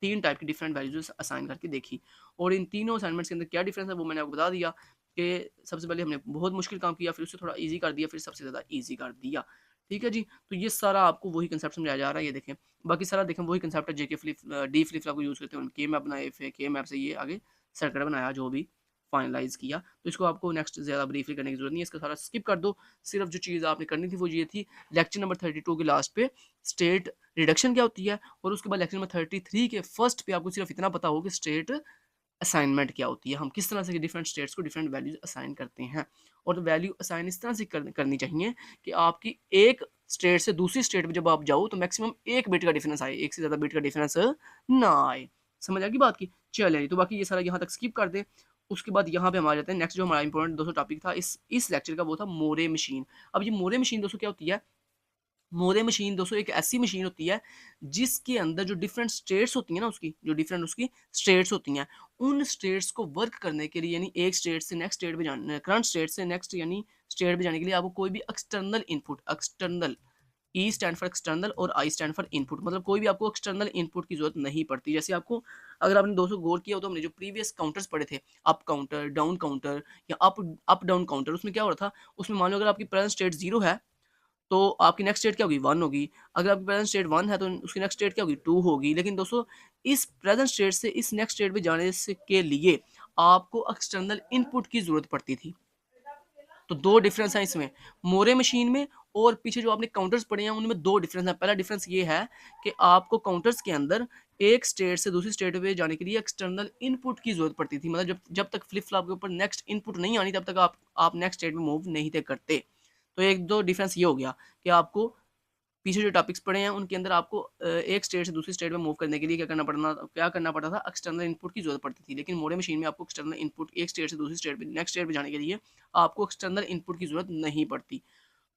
Speaker 1: तीन टाइप की डिफरेंट वैल्यूज असाइन करके देखी, और इन तीनों असाइनमेंट्स के अंदर क्या डिफरेंस है वो मैंने आपको बता दिया कि सबसे पहले हमने बहुत मुश्किल काम किया, फिर उससे थोड़ा इजी कर दिया, फिर सबसे ज़्यादा इजी कर दिया। ठीक है जी, तो ये सारा आपको वही कंसेप्ट समझाया जा रहा है, ये देखें बाकी सारा देखें वही कंसेप्ट है, JK flip D flip flop को यूज़ करते हैं, के मैप बनाए, फिर के मैप से ये आगे सर्किट बनाया जो भी फाइनलाइज किया। तो इसको आपको नेक्स्ट ज़्यादा ब्रीफली करने की जरूरत नहीं है, इसका सारा स्किप कर दो। सिर्फ जो चीज़ आपने करनी थी वो ये थी, लेक्चर नंबर 32 के लास्ट पे स्टेट रिडक्शन क्या होती है, और उसके बाद लेक्चर नंबर 33 के फर्स्ट पे आपको सिर्फ इतना पता हो कि स्टेट असाइनमेंट क्या होती है, हम किस तरह से डिफरेंट स्टेट्स को डिफरेंट वैल्यूज असाइन करते हैं, और वैल्यू असाइन इस तरह से करनी चाहिए कि आपकी एक स्टेट से दूसरी स्टेट में जब आप जाओ तो मैक्सिमम एक बिट का डिफरेंस आए, एक से ज़्यादा बिट का डिफरेंस ना आए। समझ आ गई बात की? चलिए, तो बाकी ये सारा यहाँ तक स्किप कर दें। उसके बाद यहाँ पे हम आ जाते हैं नेक्स्ट, जो हमारा इंपॉर्टेंट दोस्तों टॉपिक था इस लेक्चर का, वो था मोरे मशीन। अब ये मोरे मशीन दोस्तों क्या होती है, मोरे मशीन दोस्तों एक ऐसी मशीन होती है जिसके अंदर जो डिफरेंट स्टेट्स होती हैं ना, उसकी जो डिफरेंट उसकी स्टेट्स होती हैं, उन स्टेट्स को वर्क करने के लिए, यानी एक स्टेट से नेक्स्ट स्टेट पे जाने, करंट स्टेट से नेक्स्ट यानी स्टेट पे जाने के लिए आपको कोई भी external input, external, E stand for external और आई स्टैंड फॉर इनपुट, मतलब कोई भी आपको एक्सटर्नल इनपुट की जरूरत नहीं पड़ती। जैसे आपको, अगर आपने दोस्तों गौर किया हो तो हमने जो प्रीवियस काउंटर्स पढ़े थे, अप काउंटर, डाउन काउंटर या अप डाउन काउंटर, उसमें क्या हो रहा था, उसमें मान लो अगर आपकी प्रेजेंट स्टेट 0 है तो आपकी नेक्स्ट स्टेट क्या होगी, 1 होगी। अगर आपकी प्रेजेंट स्टेट 1 है तो उसकी नेक्स्ट स्टेट क्या होगी, 2 होगी। लेकिन दोस्तों इस प्रेजेंट स्टेट से इस नेक्स्ट स्टेट पे जाने से के लिए आपको एक्सटर्नल इनपुट की ज़रूरत पड़ती थी। तो दो डिफरेंस है इसमें, मोरे मशीन में और पीछे जो आपने काउंटर्स पढ़े हैं उनमें दो डिफरेंस है। पहला डिफरेंस ये है कि आपको काउंटर्स के अंदर एक स्टेट से दूसरी स्टेट पे जाने के लिए एक्सटर्नल इनपुट की जरूरत पड़ती थी, मतलब जब जब तक फ्लिप फ्लॉप के ऊपर नेक्स्ट इनपुट नहीं आनी तब तक आप नेक्स्ट स्टेट में मूव नहीं थे करते। तो एक दो डिफरेंस ये हो गया कि आपको पीछे जो टॉपिक्स पढ़े हैं उनके अंदर आपको एक स्टेट से दूसरी स्टेट में मूव करने के लिए क्या करना पड़ता था, एक्सटर्नल इनपुट की जरूरत पड़ती थी। लेकिन मोड़े मशीन में आपको एक्सटर्नल इनपुट एक स्टेट से दूसरी स्टेट पे नेक्स्ट स्टेट पे जाने के लिए आपको एक्सटर्नल इनपुट की जरूरत नहीं पड़ती।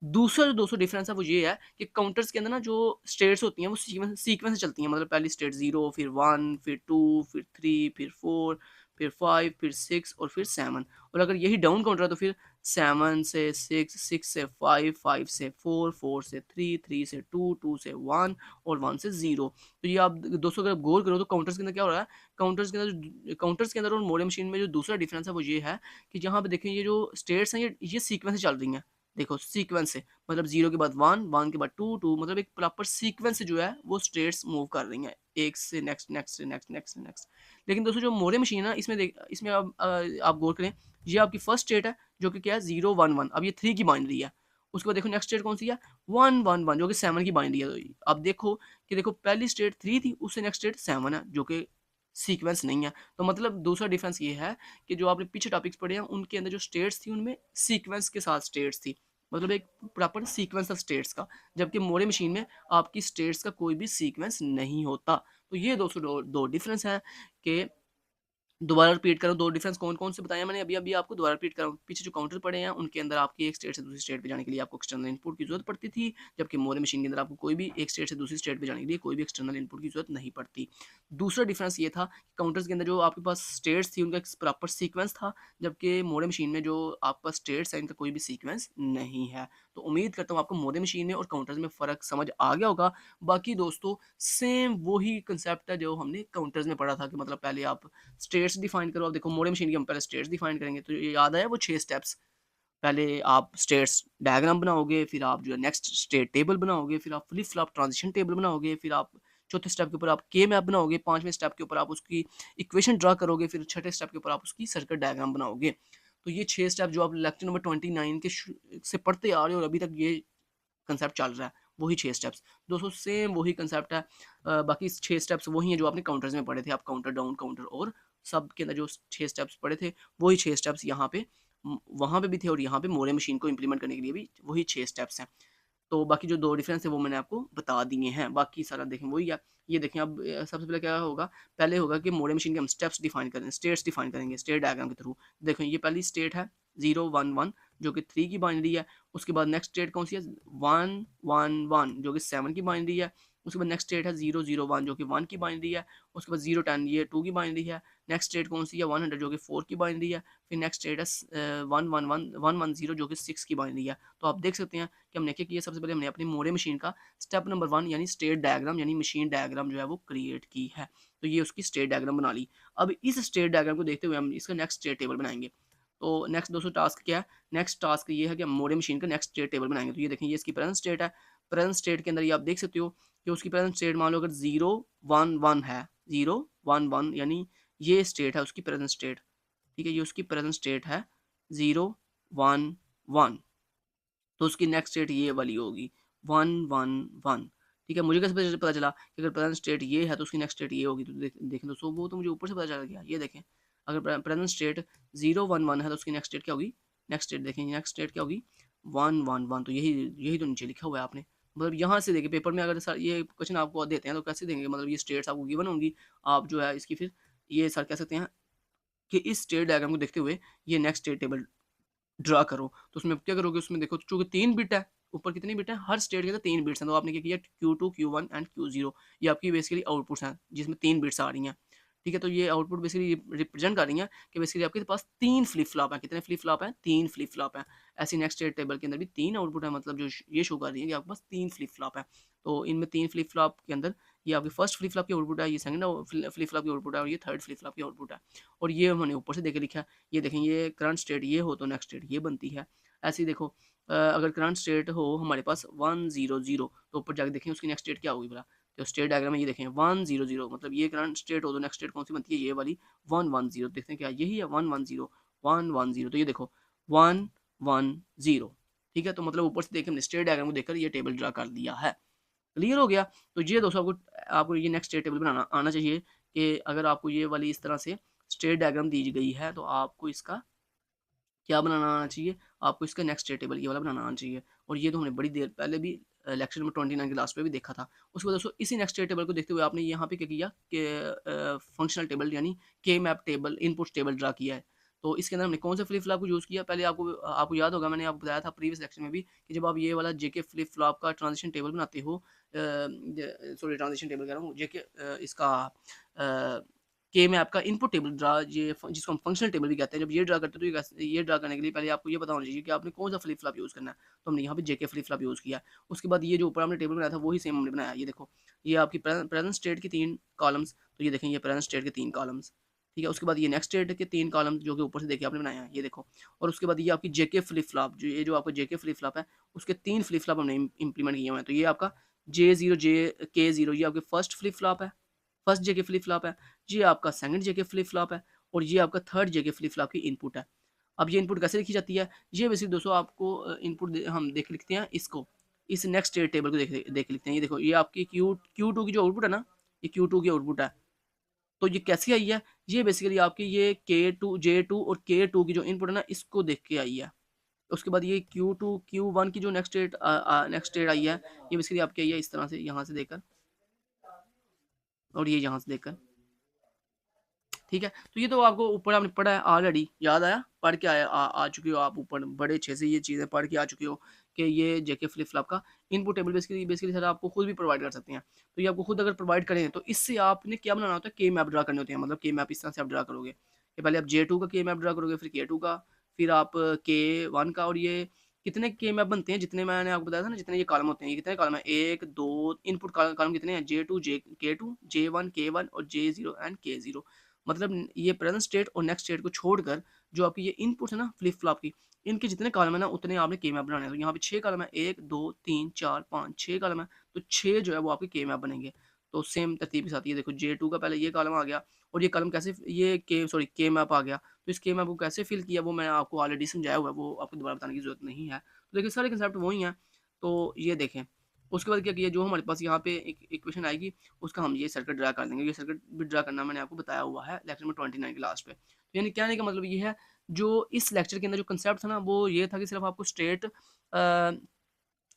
Speaker 1: दूसरा जो दोस्तों डिफरेंस है वो ये है कि काउंटर्स के अंदर ना जो स्टेट्स होती हैं वो सीक्वेंस से चलती हैं, मतलब पहली स्टेट 0, फिर 1, फिर 2, फिर 3, फिर 4, फिर 5, फिर 6 और फिर 7। और अगर यही डाउन काउंटर है तो फिर 7 से 6, 6 से 5, 5 से 4, 4 से 3, 3 से 2, 2 से 1 और 1 से 0। तो ये आप दोस्तों अगर आप गौर करो तो काउंटर्स के अंदर क्या हो रहा है, काउंटर्स के अंदर और मोड़े मशीन में जो दूसरा डिफरेंस है वो ये है कि यहाँ पे देखें ये जो स्टेट्स हैं ये सीक्वेंस से चल रही हैं। देखो सीक्वेंस से मतलब 0 के बाद 1, 1 के बाद 2, 2, मतलब एक प्रॉपर सीक्वेंस से जो है वो स्टेट्स मूव कर रही हैं एक से नेक्स्ट, नेक्स्ट से नेक्स्ट, नेक्स्ट से नेक्स्ट। लेकिन दोस्तों जो मोरे मशीन है ना इसमें आप गौर करें, ये आपकी फर्स्ट स्टेट है जो कि क्या है 0, 1, 1। अब ये 3 की बाइनरी है। उसके बाद देखो नेक्स्ट स्टेट कौन सी है 1, 1, 1 जो कि 7 की बाइनरी है। तो अब देखो कि देखो पहली स्टेट 3 थी, उससे नेक्स्ट स्टेट 7 है जो कि सीक्वेंस नहीं है। तो मतलब दूसरा डिफरेंस ये है कि जो आपने पीछे टॉपिक्स पढ़े हैं उनके अंदर जो स्टेट्स थी उनमें सीक्वेंस के साथ स्टेट्स थी, मतलब एक प्रॉपर सीक्वेंस ऑफ स्टेट्स का। जबकि मोरे मशीन में आपकी स्टेट्स का कोई भी सीक्वेंस नहीं होता। तो ये दोस्तों दो डिफरेंस है कि दोबारा रिपीट करो, दो डिफरेंस कौन-कौन से बताए मैंने अभी-अभी आपको, दोबारा रिपीट कर रहा हूँ। पीछे जो काउंटर पड़े हैं, उनके अंदर आपकी एक स्टेट से दूसरी स्टेट पे जाने के लिए आपको एक्सटर्नल इनपुट की ज़रूरत पड़ती थी, जबकि मोरे मशीन के अंदर आपको कोई भी एक स्टेट से दूसरी स्टेट पे जाने के लिए कोई भी एक्सटर्नल इनपुट की ज़रूरत नहीं पड़ती। दूसरा डिफरेंस ये था, काउंटर्स के अंदर जो आपके पास स्टेट्स थी, उनका एक प्रॉपर सीक्वेंस था, जबकि मोरे मशीन में जो आपके पास स्टेट्स हैं, इनका कोई भी सीक्वेंस नहीं है। तो उम्मीद करता हूँ आपको मोरे मशीन में और काउंटर्स में फ़र्क समझ आ गया होगा। बाकी दोस्तों सेम वही कांसेप्ट है जो हमने काउंटर्स में पढ़ा था कि मतलब पहले आप स्टेट्स डिफाइन करो। अब देखो मोड़े मशीन की हम पहले स्टेट्स डिफाइन करेंगे तो ये याद आया वो 6 स्टेप्स। पहले आप स्टेट्स डायग्राम बनाओगे, फिर आप जो है नेक्स्ट स्टेट टेबल बनाओगे, फिर आप फ्लिप फ्लॉप ट्रांजिशन टेबल बनाओगे, फिर आप चौथे स्टेप के ऊपर आप के मैप बनाओगे, पांचवें स्टेप के ऊपर आप उसकी इक्वेशन ड्रा करोगे, फिर छठे स्टेप के ऊपर आप उसकी सर्किट डायग्राम बनाओगे। तो ये 6 स्टेप जो आप लेक्चर नंबर 29 के से पढ़ते आ रहे हो और अभी तक ये कंसेप्ट चल रहा है, वही 6 स्टेप्स। दोस्तों सेम वही कंसेप्ट है। बाकी 6 स्टेप्स वही हैं जो आपने काउंटर्स में पढ़े थे। आप काउंटर डाउन, काउंटर और सब के अंदर जो 6 स्टेप्स पढ़े थे, वही 6 स्टेप्स यहाँ पे वहाँ पे भी थे और यहाँ पे मोरे मशीन को इम्प्लीमेंट करने के लिए भी वही 6 स्टेप्स हैं। तो बाकी जो 2 डिफरेंस है वो मैंने आपको बता दिए हैं। बाकी सारा देखें वही है। ये देखें अब सबसे पहले क्या होगा, पहले होगा कि मोड़े मशीन के हम स्टेप्स डिफाइन करें, स्टेट्स डिफाइन करेंगे स्टेट डायग्राम के थ्रू। देखें ये पहली स्टेट है 0, 1, 1 जो कि 3 की बाइनरी है। उसके बाद नेक्स्ट स्टेट कौन सी है 1, 1, 1 जो कि 7 की बाइनरी है। उसके बाद नेक्स्ट स्टेट है 0, 0, 1 जो कि 1 की बाइनरी है। उसके बाद 0, 10 ये 2 की बाइनरी है। नेक्स्ट स्टेट कौन सी है 100 जो कि 4 की बाइनरी है। फिर नेक्स्ट स्टेट है 1, 1, 1, 1, 1, 0 जो कि 6 की बाइनरी है। तो आप देख सकते हैं कि हमने क्या किया, सबसे पहले हमने अपनी मोरे मशीन का स्टेप नंबर 1 यानी स्टेट डायग्राम यानी मशीन डायग्राम जो है वो क्रिएट की है। तो ये उसकी स्टेट डायग्राम बना ली। अब इस स्टेट डायग्राम को देखते हुए हम इसका नेक्स्ट स्टेट टेबल बनाएंगे। तो नेक्स्ट दोस्तों टास्क क्या है, नेक्स्ट टास्क ये है कि हम मोरे मशीन का नेक्स्ट स्टेट टेबल बनाएंगे। तो ये देखें ये इसकी प्रेजेंट स्टेट है। प्रेजेंट स्टेट के अंदर ये आप देख सकते हो कि उसकी प्रेजेंट स्टेट मान लो अगर 0, 1, 1 है, 0, 1, 1 यानी ये स्टेट है उसकी प्रेजेंट स्टेट। ठीक है, ये उसकी प्रेजेंट स्टेट है 0, 1, 1। तो उसकी नेक्स्ट स्टेट ये वाली होगी 1, 1, 1। ठीक है, मुझे कैसे पता चला कि अगर प्रेजेंट स्टेट ये है तो उसकी नेक्स्ट स्टेट ये होगी। तो देखें दोस्तों वो तो मुझे ऊपर से पता चल गया। ये देखें अगर प्रेजेंट स्टेट 0, 1, 1 है तो उसकी नेक्स्ट स्टेट क्या होगी, नेक्स्ट स्टेट देखें नेक्स्ट स्टेट क्या होगी 1, 1, 1। तो यही यही तो नीचे लिखा हुआ है आपने। मतलब यहाँ से देखिए पेपर में अगर सर ये क्वेश्चन आपको देते हैं तो कैसे देंगे, मतलब ये स्टेट्स आपको गिवन होंगी, आप जो है इसकी फिर ये सर कह सकते हैं कि इस स्टेट डायग्राम को देखते हुए ये नेक्स्ट स्टेट टेबल ड्रा करो। तो उसमें क्या करोगे, उसमें देखो चूंकि 3 बिट है, ऊपर कितनी बिट है, हर स्टेट के अंदर 3 बिट्स हैं। तो आपने क्या किया Q2, Q1 एंड Q0, ये आपकी बेसिकली आउटपुट्स हैं जिसमें 3 बिट्स आ रही हैं। ठीक है, तो ये आउटपुट बेसिकली रिप्रेजेंट कर रही हैं कि बेसिकली आपके पास 3 फ्लिप फ्लॉप हैं। कितने फ्लिप फ्लॉप हैं, 3 फ्लिप फ्लॉप हैं। ऐसी नेक्स्ट स्टेट टेबल के अंदर भी 3 आउटपुट है, मतलब जो ये शो कर रही है कि आपके पास 3 फ्लिप फ्लॉप है। तो इनमें 3 फ्लिप फ्लॉप के अंदर ये आपकी फर्स्ट फ्लिप फ्लॉप की आउटपुट है, ये सेकंड फ्लिप फ्लॉप की आउटपुट है और ये थर्ड फ्लिप फ्लॉप की आउटपुट है। और ये हमने ऊपर से देख लिखा है। ये देखें ये करंट स्टेट ये हो तो नेक्स्ट स्टेट ये बनती है। ऐसे ही देखो अगर करंट स्टेट हो हमारे पास 1, 0, 0 तो ऊपर जाके देखें उसकी नेक्स्ट स्टेट क्या होगी भला। तो स्टेट डायग्राम में ये देखें 1, 0, 0 मतलब ये करंट स्टेट हो तो नेक्स्ट स्टेट कौन सी बनती है, ये वाली 1, 1, 0। देखते हैं क्या यही है 1, 1, 0, 1, 1, 0। तो ये देखो 1, 1, 0। ठीक है, तो मतलब ऊपर से देख हमने स्टेट डायग्राम को देखकर ये टेबल ड्रा कर दिया है। क्लियर हो गया? तो ये दोस्तों आपको आपको ये नेक्स्ट स्टेट टेबल बनाना आना चाहिए कि अगर आपको ये वाली इस तरह से स्टेट डायग्राम दी गई है तो आपको इसका क्या बनाना आना चाहिए? आपको इसका नेक्स्ट स्टेट टेबल ये वाला बनाना आना चाहिए। और ये तो हमने बड़ी देर पहले भी लेक्चर नंबर 29 के लास्ट पे भी देखा था। उसके बाद दोस्तों इसी नेक्स्ट स्टेट टेबल को देखते हुए आपने यहाँ पे क्या किया कि फंक्शनल टेबल यानी के map table, input table draw किया है। तो इसके अंदर हमने कौन से फ्लिप फ्लॉप को यूज़ किया? पहले आपको आपको याद होगा मैंने आपको बताया था प्रीवियस लेक्चर में भी कि जब आप ये वाला जेके फ्लिप फ्लॉप का ट्रांज़िशन टेबल बनाते हो सॉरी ट्रांज़िशन टेबल कह रहा हूँ जेके इसका के में आपका इनपुट टेबल ड्रा जिसको हम फंक्शनल टेबल भी कहते हैं। जब ये ड्रा करते हो तो ये ड्रा करने के लिए पहले आपको ये पता होना चाहिए कि आपने कौन सा फ्लिप फ्लॉप यूज़ करना है। तो हमने यहाँ पे जेके फ्लिप फ्लॉप यूज़ किया। उसके बाद ये जो ऊपर हमने टेबल बनाया था वही सेम हमने बनाया। ये देखो ये आपकी प्रेजेंट स्टेट की 3 कॉलम्स, तो ये देखें ये प्रेजेंट स्टेट के 3 कॉलम्स, ठीक है। उसके बाद ये नेक्स्ट स्टेट के 3 कॉलम्स जो कि ऊपर से देखिए आपने बनाया है, ये देखो। और उसके बाद ये आपकी जेके फ्लिप फ्लॉप जो आपका जेके फ्लिप फ्लॉप है उसके 3 फ्लिप फ्लॉप हमने इम्प्लीमेंट किए हुए हैं। तो ये आपका J0 K0 ये आपके फर्स्ट फ्लिप फ्लॉप है, फर्स्ट जेके फ्लिप फ्लॉप है। ये आपका सेकंड जेके फ्लिप फ्लॉप है और ये आपका थर्ड जेके फ्लिप फ्लॉप की इनपुट है। अब ये इनपुट कैसे लिखी जाती है? ये बेसिकली दोस्तों आपको इनपुट हम देख लिखते हैं इसको, इस नेक्स्ट स्टेट टेबल को देख देख लिखते हैं। ये देखो ये आपकी Q2 की जो आउटपुट है ना, ये Q2 की आउटपुट है। तो ये कैसे आई है? ये बेसिकली आपकी ये K2 J2 और K2 की जो इनपुट है ना इसको देख के आई है। उसके बाद ये Q2 Q1 की जो नेक्स्ट स्टेट आई है, ये बेसिकली आपकी आई है इस तरह से यहाँ से देखकर और ये यहाँ से देखकर, ठीक है। तो ये तो आपको ऊपर आपने पढ़ा है ऑलरेडी, याद आया? पढ़ के आ चुके हो आप ऊपर, बड़े अच्छे से ये चीज़ें पढ़ के आ चुके हो कि ये जेके फ्लिप फ्लॉप का input table basically basically sir आपको खुद भी प्रोवाइड कर सकते हैं। तो ये आपको खुद अगर प्रोवाइड करें तो इससे आपने क्या बनाना होता है? के मैप ड्रा करने होते हैं। मतलब के मैप इस तरह से आप ड्रा करोगे कि पहले आप J2 का के मैप ड्रा करोगे, फिर K2 का, फिर आप K1 का। और ये कितने के मैप बनते हैं? जितने मैंने आपको बताया था ना, जितने ये कॉलम होते हैं, ये कितने कॉलम है? 1 2 इनपुट कॉलम कितने हैं? J2 K2 J1 K1 और J0 एंड K0। मतलब ये प्रेजेंट स्टेट और नेक्स्ट स्टेट को छोड़कर जो आपकी ये इनपुट है ना फ्लिप फ्लॉप की, इनके जितने कॉलम है ना उतने आपने के मैप बनाने हैं। तो यहाँ पे 6 कॉलम है, 1 2 3 4 5 6 कॉलम है, तो 6 जो है वो आपके के मैप बनेंगे। तो सेम तरतीब के साथ ये देखो J2 का पहले ये कॉलम आ गया और ये कॉलम कैसे ये के मैप आ गया। तो इस के मैप को कैसे फिल किया वो मैंने आपको ऑलरेडी समझाया हुआ है, वो आपको दोबारा बताने की जरूरत नहीं है। तो देखिए सारे कंसेप्ट वही हैं। तो ये देखें उसके बाद क्या किया, जो हमारे पास यहाँ पे एक इक्वेशन आएगी उसका हम ये सर्किट ड्रा कर देंगे। ये सर्किट भी ड्रा करना मैंने आपको बताया हुआ है लेक्चर नंबर 29 के लास्ट पे। तो यानी कहने का मतलब ये है, जो इस लेक्चर के अंदर जो कंसेप्ट था ना वो ये था कि सिर्फ आपको स्ट्रेट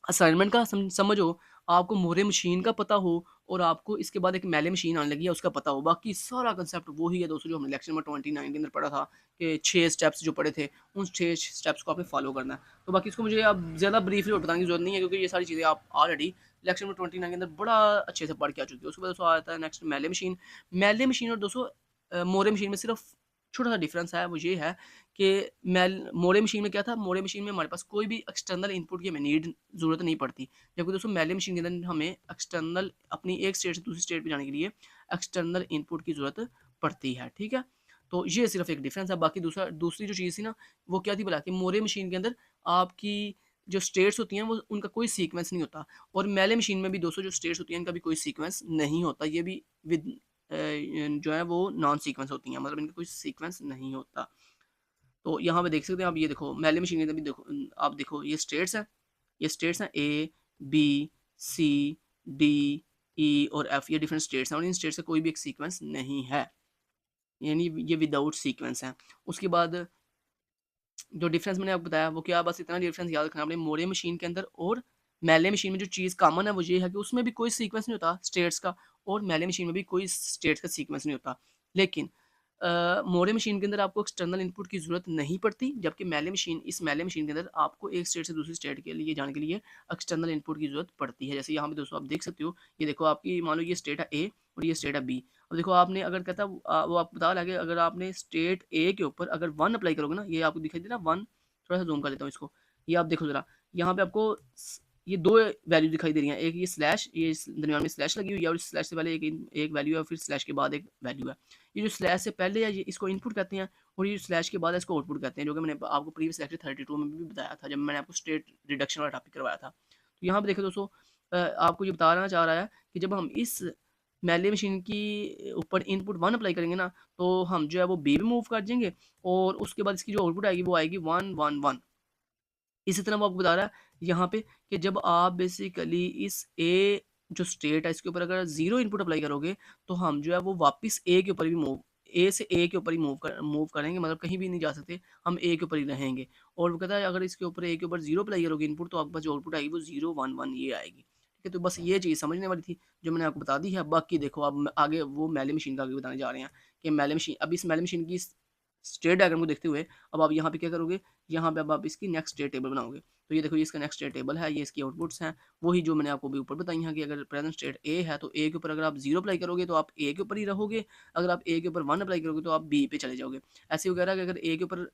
Speaker 1: असाइनमेंट का समझ हो, आपको मोरे मशीन का पता हो और आपको इसके बाद एक मेले मशीन आने लगी है उसका पता हो। बाकी सारा कंसेप्ट वही है दोस्तों जो हमने लेक्चर नंबर 29 के अंदर पढ़ा था कि 6 स्टेप्स जो पढ़े थे उन 6 स्टेप्स को आपने फॉलो करना है। तो बाकी इसको मुझे अब ज़्यादा ब्रीफली और बताने की जरूरत नहीं है क्योंकि ये सारी चीज़ें आप ऑलरेडी लेक्चर नंबर 29 के अंदर बड़ा अच्छे से पढ़ के आ चुके हो। उसके बाद दोस्तों आता है नेक्स्ट मेले मशीन। मेले मशीन और दोस्तों मोरे मशीन में सिर्फ छोटा सा डिफरेंस है, वो ये है कि मोरे मशीन में क्या था? मोरे मशीन में हमारे पास कोई भी एक्सटर्नल इनपुट की हमें ज़रूरत नहीं पड़ती। जबकि दोस्तों मेले मशीन के अंदर हमें एक्सटर्नल अपनी एक स्टेट से दूसरी स्टेट पे जाने के लिए एक्सटर्नल इनपुट की ज़रूरत पड़ती है, ठीक है। तो ये सिर्फ एक डिफरेंस है। बाकी दूसरी जो चीज़ थी ना वो क्या थी भला, कि मोरे मशीन के अंदर आपकी जो स्टेट्स होती हैं वो उनका कोई सीक्वेंस नहीं होता और मेले मशीन में भी दोस्तों जो स्टेट्स होती हैं इनका भी कोई सीक्वेंस नहीं होता। ये भी विद जो है वो नॉन सीक्वेंस होती हैं, मतलब इनका कोई सीक्वेंस नहीं होता। तो यहाँ पे देख सकते हैं आप, ये देखो मेले मशीन के अंदर भी देखो, आप देखो ये स्टेट्स हैं, ये स्टेट्स हैं A B C D E और F, ये डिफरेंट स्टेट्स हैं और इन स्टेट्स का कोई भी एक सीक्वेंस नहीं है, यानी ये विदाउट सीक्वेंस है। उसके बाद जो डिफरेंस मैंने आपको बताया वो क्या, बस इतना डिफरेंस याद रखना आपने मोरे मशीन के अंदर और मेले मशीन में। जो चीज़ कॉमन है वो ये है कि उसमें भी कोई सीक्वेंस नहीं होता स्टेट्स का और मेले मशीन में भी कोई स्टेट्स का सीक्वेंस नहीं होता। लेकिन मोरे मशीन के अंदर आपको एक्सटर्नल इनपुट की ज़रूरत नहीं पड़ती, जबकि इस मेले मशीन के अंदर आपको एक स्टेट से दूसरी स्टेट के लिए जाने के लिए एक्सटर्नल इनपुट की ज़रूरत पड़ती है। जैसे यहाँ पे दोस्तों आप देख सकते हो, ये देखो आपकी मान लो ये स्टेट है A और ये स्टेट है B। अब देखो आपने अगर कहता वो आपको बता लगे, अगर आपने स्टेट ए के ऊपर अगर 1 अप्लाई करोगे ना, ये आपको दिखाई दे रहा 1, थोड़ा सा जूम कर लेता हूँ इसको, ये आप देखो ज़रा, यहाँ पे आपको ये 2 वैल्यू दिखाई दे रही हैं। एक ये स्लैश, ये दरमियान में स्लैश लगी हुई है और स्लैश से पहले एक वैल्यू है और फिर स्लैश के बाद एक वैल्यू है। ये जो स्लैश से पहले है ये इसको इनपुट कहते हैं और ये स्लैश के बाद है इसको आउटपुट कहते हैं, जो कि मैंने आपको प्रीवियस लेक्चर 32 में भी बताया था जब मैंने आपको स्टेट रिडक्शन वाला टॉपिक करवाया था। तो यहाँ पे देखो दोस्तों, आपको ये बताना चाह रहा है कि जब हम इस मेले मशीन की ऊपर इनपुट 1 अप्लाई करेंगे ना, तो हम जो है वो B में मूव कर जाएंगे और उसके बाद इसकी जो आउटपुट आएगी वो आएगी 1 1 1। इसी तरह वो आपको बता रहा है यहाँ पे कि जब आप बेसिकली इस ए जो स्टेट है इसके ऊपर अगर 0 इनपुट अप्लाई करोगे, तो हम जो है वो वापस ए के ऊपर भी ए से ए के ऊपर ही मूव करेंगे, मतलब कहीं भी नहीं जा सकते, हम ए के ऊपर ही रहेंगे। और वो कहता है अगर इसके ऊपर ए के ऊपर 0 अप्लाई करोगे इनपुट, तो आपके पास जो आउटपुट आएगी वो 0 1 1 ये आएगी। ठीक है, तो बस ये चीज़ समझने वाली थी जो मैंने आपको बता दी है। बाकी देखो अब आगे वो मेले मशीन का आगे बताने जा रहे हैं कि मेले मशीन, अब इस मेले मशीन की स्टेट डायग्राम को देखते हुए अब आप यहाँ पे क्या करोगे, यहाँ पे अब आप इसकी नेक्स्ट स्टेट टेबल बनाओगे। तो ये देखो ये इसका नेक्स्ट स्टेट टेबल है, ये इसकी आउटपुट्स हैं, वही जो मैंने आपको भी ऊपर बताई हैं कि अगर प्रेजेंट स्टेट ए है तो ए के ऊपर अगर आप 0 अप्लाई करोगे तो आप ए के ऊपर ही रहोगे, अगर आप ए के ऊपर 1 अप्लाई करोगे तो आप बी पे चले जाओगे। ऐसे वगैरह कि अगर ए के ऊपर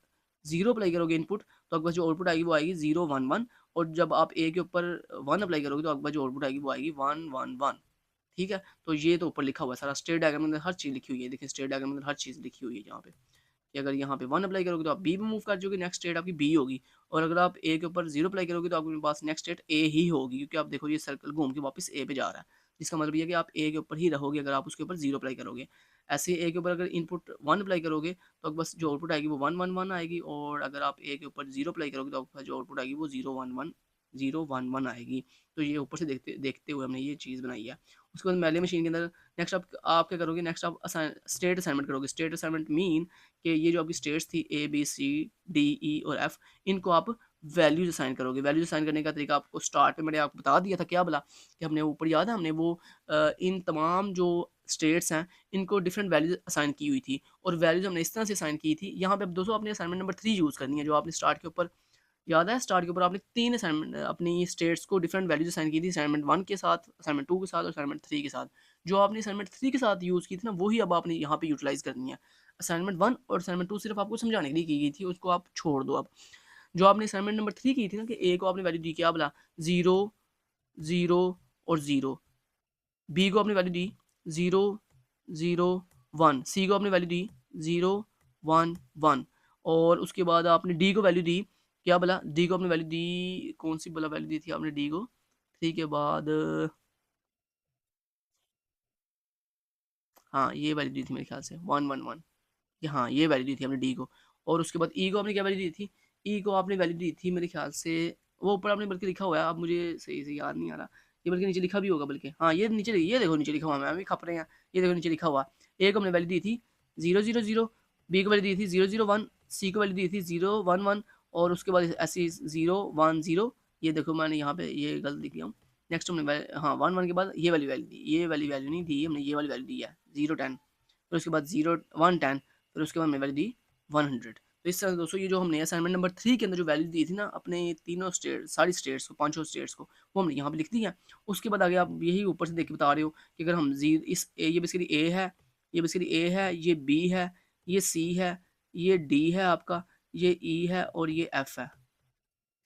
Speaker 1: 0 अप्लाई करोगे इनपुट, तो आपके पास जो आउटपुट आएगी वो आएगी 0 1 1, और जब आप ए के ऊपर 1 अप्लाई करोगे तो आपके पास जो आउटपुट आएगी वो आएगी 1 1 1। ठीक है, तो ये तो ऊपर लिखा हुआ है सारा, स्टेट डायग्राम में हर चीज़ लिखी हुई है। देखिए स्टेट डायग्राम में हर चीज़ लिखी हुई है यहाँ पे कि अगर यहाँ पे 1 अप्लाई करोगे तो आप बी पे मूव कर जाओगे, नेक्स्ट स्टेट आपकी बी होगी। और अगर आप ए के ऊपर 0 अप्लाई करोगे तो आपके पास नेक्स्ट स्टेट ए ही होगी, क्योंकि आप देखो ये सर्कल घूम के वापस ए पे जा रहा है, जिसका मतलब ये है कि आप ए के ऊपर ही रहोगे अगर आप उसके ऊपर 0 अप्लाई करोगे। ऐसे ही ए के ऊपर अगर इनपुट 1 अप्लाई करोगे तो बस जो आउटपुट आएगी वो 1 1 1 आएगी, और अगर आप ए के ऊपर 0 अप्लाई करोगे तो आपके पास जो आउटपुट आएगी वो 0 1 1 0 1 1 आएगी। तो ये ऊपर से देखते देखते हुए हमने ये चीज़ बनाई है। उसके बाद मेले मशीन के अंदर नेक्स्ट आप क्या करोगे, नेक्स्ट आप स्टेट असाइनमेंट करोगे। स्टेट असाइनमेंट मीन कि ये जो आपकी स्टेट्स थी A B C D E और एफ, इनको आप वैल्यूज असाइन करोगे। वैल्यूज असाइन करने का तरीका आपको स्टार्ट में मैंने आपको बता दिया था, क्या बोला कि हमने ऊपर याद है हमने वो इन तमाम जो स्टेट्स हैं इनको डिफरेंट वैल्यूज असाइन की हुई थी, और वैल्यूज हमने इस तरह से असाइन की थी। यहाँ पे अब दोस्तों आपने असाइनमेंट नंबर 3 यूज़ करनी है, जो आपने स्टार्ट के ऊपर याद है, स्टार्ट के ऊपर आपने 3 असाइनमेंट अपनी स्टेट्स को डिफरेंट वैल्यूज असाइन की थी, असाइनमेंट 1 के साथ, असाइनमेंट 2 के साथ और असाइनमेंट 3 के साथ। जो आपने असाइनमेंट 3 के साथ यूज़ की थी ना, वही अब आपने यहाँ पे यूटिलाइज करनी है। असाइनमेंट 1 और असाइनमेंट 2 सिर्फ आपको समझाने के लिए की गई थी, उसको आप छोड़ दो अब। जो आपने असाइनमेंट नंबर 3 की थी ना कि ए को आपने वैल्यू दी क्या बोला, 0 0 और 0, बी को आपने वैल्यू दी 0 0 1, सी को आपने वैल्यू दी 0 1 1, और उसके बाद आपने डी को वैल्यू दी क्या बोला, डी को आपने वैल्यू दी, कौन सी बोला वैल्यू दी थी आपने डी को, 3 के बाद हाँ ये वैल्यू दी थी मेरे ख्याल से 1 1 1, हाँ ये वैल्यू दी थी आपने डी को। और उसके बाद ई को आपने क्या वैल्यू दी थी, ई को आपने वैल्यू दी थी मेरे ख्याल से, वो ऊपर आपने बल्कि लिखा हुआ है, अब मुझे सही से याद नहीं आ रहा, ये बल्कि नीचे लिखा भी होगा, बल्कि हाँ ये नीचे, ये देखो नीचे लिखा हुआ है, मैं भी खप रहे हैं, ये देखो नीचे लिखा हुआ। ए को हमने वैल्यू दी थी 0 0 0, बी को वैल्यू दी थी 0 0 1, सी को वैल्यू दी थी 0 1 1, और उसके बाद ऐसी 0 1 0, ये देखो मैंने यहाँ पे ये गलत लिख लिया हूँ। नेक्स्ट हमने हाँ 1 1 के बाद ये वाली वैल्यू दी, ये वाली वैल्यू नहीं दी हमने, ये वाली वैल्यू दी है 0 10, फिर उसके बाद 0 1 10, फिर उसके बाद हमने वैल्यू दी 100। तो इस तरह दोस्तों ये जो हमने असाइनमेंट नंबर 3 के अंदर जो वैल्यू दी थी ना अपने तीनों स्टेट, सारी स्टेट्स को, पांचों स्टेट्स को, वो हमने यहाँ पे लिख दी है। उसके बाद आगे आप यही ऊपर से देख के बता रहे हो कि अगर हम जीरो इस ये बेसिकली ए है, ये बेसिकली ए है, ये बी है, ये सी है, ये डी है आपका, ये ई है और ये एफ है।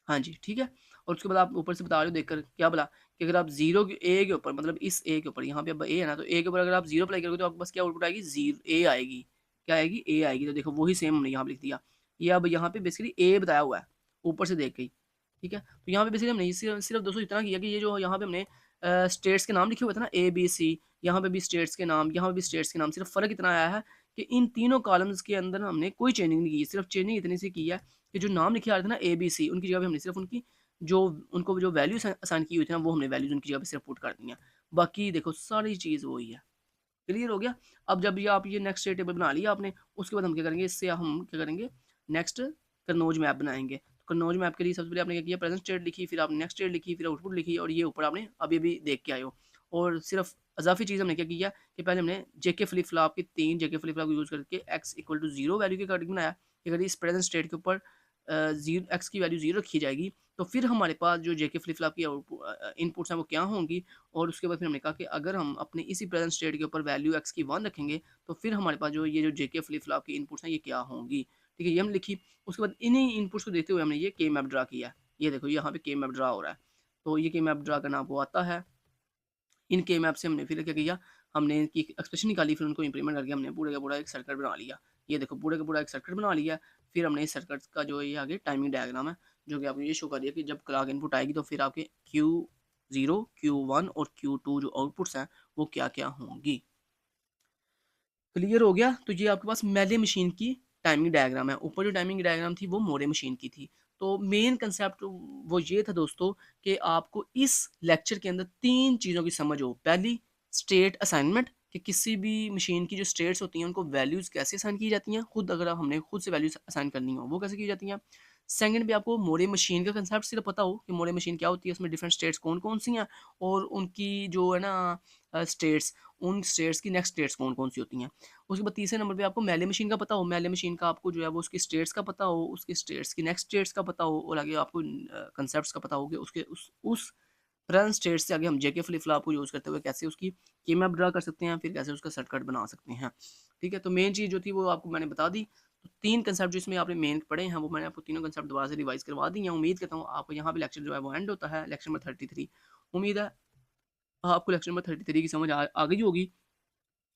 Speaker 1: हाँ जी, ठीक है। और उसके बाद आप ऊपर से बता रहे हो देखकर क्या बोला कि अगर आप 0 के ए के ऊपर, मतलब इस ए के ऊपर, यहाँ पे अब ए है ना, तो ए के ऊपर अगर आप 0 अप्लाई करोगे तो आपके पास क्या आउटपुट आएगी, 0 ए आएगी। क्या आएगी, ए आएगी। तो देखो वही सेम हमने यहाँ पे लिख दिया। ये अब यहाँ पे बेसिकली ए बताया हुआ है ऊपर से देख के ही, ठीक है। तो यहाँ पे बेसिकली हमने सिर्फ दोस्तों इतना किया कि ये जो यहाँ पे हमने स्टेट्स के नाम लिखे हुए थे ना ए बी सी, यहाँ पे भी स्टेट्स के नाम, यहाँ पे भी स्टेट्स के नाम, सिर्फ फ़र्क इतना आया है कि इन तीनों कॉलम्स के अंदर हमने कोई चेंजिंग नहीं की, सिर्फ चेंजिंग इतनी सी की है कि जो नाम लिखे आ रहे थे ना ए बी सी, उनकी जगह पे हमने सिर्फ उनकी जो उनको जो वैल्यू असाइन की हुई थी ना, वो हमने वैल्यूज उनकी जगह पे सिर्फ पुट कर दी हैं। बाकी देखो सारी चीज़ वही है। क्लियर हो गया। अब जब ये आप ये नेक्स्ट टेबल बना लिया आपने, उसके बाद हम क्या करेंगे, इससे हम क्या करेंगे, नेक्स्ट करनौज मैप बनाएंगे। तो करनौज मैप के लिए सबसे पहले आपने क्या किया, प्रेजेंट स्टेट लिखी, फिर आपने नेक्स्ट स्टेट लिखी, फिर आउटपुट लिखी, और ये ऊपर आपने अभी अभी देख के आए हो। और सिर्फ अजाफी चीज़ हमने क्या किया कि पहले हमने जेके फ्लिप फ्लॉप की 3 जेके फ्लिप फ्लॉप यूज़ करके x इक्वल टू 0 वैल्यू के अकॉर्डिंग बनाया कि अगर इस प्रेजेंट स्टेट के ऊपर जीरो एक्स की वैल्यू 0 रखी जाएगी तो फिर हमारे पास जो जेके फ्लिप फ्लॉप की इनपुट्स हैं वो क्या होंगी। और उसके बाद फिर हमने कहा कि अगर हम अपने इसी प्रेजेंट स्टेट के ऊपर वैल्यू एक्स की 1 रखेंगे तो फिर हमारे पास जो ये जो जेके फ्लिप फ्लॉप की इनपुट्स हैं ये क्या होंगी। ठीक है, ये हम लिखी। उसके बाद इन्हीं इनपुट्स को देखते हुए हमने ये के मैप ड्रा किया। ये देखो यहाँ पे के मैप ड्रा हो रहा है, तो ये के मैप ड्रा करना आपको आता है। इन के मैप से हमने फिर क्या किया, हमने इनकी एक्सप्रेशन निकाली, फिर उनको इंप्लीमेंट करके हमने पूरे का पूरा एक सर्किट बना लिया। ये देखो पूरे का पूरा एक सर्किट बना लिया। फिर हमने इस सर्किट का जो ये आगे टाइमिंग डायग्राम है जो कि आपको ये शो कर दिया कि जब क्लॉक इनपुट आएगी तो फिर आपके Q0 Q1 और Q2 जो आउटपुट्स हैं वो क्या क्या होंगी। क्लियर हो गया। तो ये आपके पास मेले मशीन की टाइमिंग डायग्राम है। ऊपर जो टाइमिंग डायग्राम थी वो मोरे मशीन की थी। तो मेन कंसेप्ट वो ये था दोस्तों कि आपको इस लेक्चर के अंदर 3 चीज़ों की समझ हो। पहली, स्टेट असाइनमेंट, कि किसी भी मशीन की जो स्टेट्स होती हैं उनको वैल्यूज़ कैसे असाइन की जाती हैं, खुद अगर हमने खुद से वैल्यूज़ असाइन करनी हो वो कैसे की जाती हैं। सेकंड पे आपको मोरे मशीन का कंसेप्ट सिर्फ पता हो कि मोरे मशीन क्या होती है, उसमें डिफरेंट स्टेट्स कौन-कौन सी हैं और उनकी जो है ना स्टेट्स, उन स्टेट्स की नेक्स्ट स्टेट्स कौन-कौन सी होती हैं। उसके बाद तीसरे नंबर पे आपको मेले मशीन का पता हो, मेले मशीन का आपको जो है वो उसकी स्टेट्स का पता हो, उसकी स्टेट्स की नेक्स्ट स्टेट्स का पता हो और आगे आपको कंसेप्ट्स का पता हो कि उसके उस प्रेजेंट स्टेट से आगे हम जेके फ्लिप फ्लॉप को यूज़ करते हुए कैसे उसकी की मैप ड्रा कर सकते हैं, फिर कैसे उसका शॉर्टकट बना सकते हैं। ठीक है, तो मेन चीज़ जो थी वो आपको मैंने बता दी। तो 3 कंसेप्ट जो इसमें आपने मेन पढ़े हैं वो मैंने आपको तीनों कंसेप्ट दोबारा से रिवाइज़ करवा दिए हैं। उम्मीद करता हूँ आपको यहाँ पे लेक्चर जो है वो एंड होता है, लेक्चर नंबर 33। उम्मीद है आपको लेक्चर नंबर 33 की समझ आ गई होगी।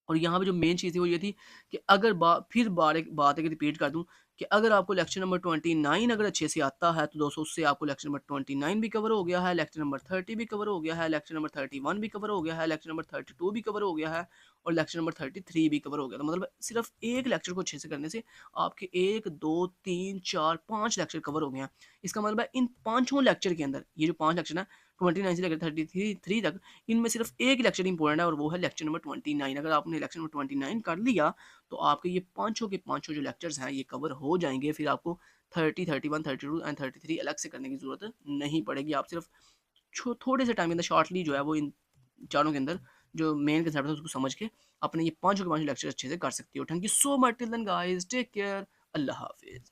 Speaker 1: और यहाँ पे जो मेन चीज़ थी वो ये थी कि अगर फिर बात एक रिपीट कर दूँ कि अगर आपको लेक्चर नंबर 29 अगर अच्छे से आता है तो दोस्तों उससे आपको लेक्चर नंबर 29 भी कवर हो गया है, लेक्चर नंबर 30 भी कवर हो गया है, लेक्चर नंबर 31 भी कवर हो गया है, लेक्चर नंबर 32 भी कवर हो गया है और लेक्चर नंबर 33 भी कवर हो गया। तो मतलब सिर्फ एक लेक्चर को अच्छे से करने से आपके 1, 2, 3, 4, 5 लेक्चर कवर हो गए हैं। इसका मतलब है इन पाँचों लेक्चर के अंदर ये जो 5 लेक्चर है 29 से लेकर 33 तक, इनमें सिर्फ एक लेक्चर इंपॉर्टेंट है और वो है लेक्चर नंबर 29। अगर आपने लेक्चर नंबर 29 कर लिया तो आपके ये पांचों के पांचों जो लेक्चर्स हैं ये कवर हो जाएंगे। फिर आपको 30, 31, 32 एंड 33 अलग से करने की जरूरत नहीं पड़ेगी। आप सिर्फ थोड़े से टाइम के अंदर शॉर्टली जो है वो इन चारों के अंदर जो मेन कंसेप्ट है उसको समझ के अपने ये पांचों के पांचों लेक्चर अच्छे से कर सकती हो। Thank you so much, till then guys, take care, अल्लाह हाफिज।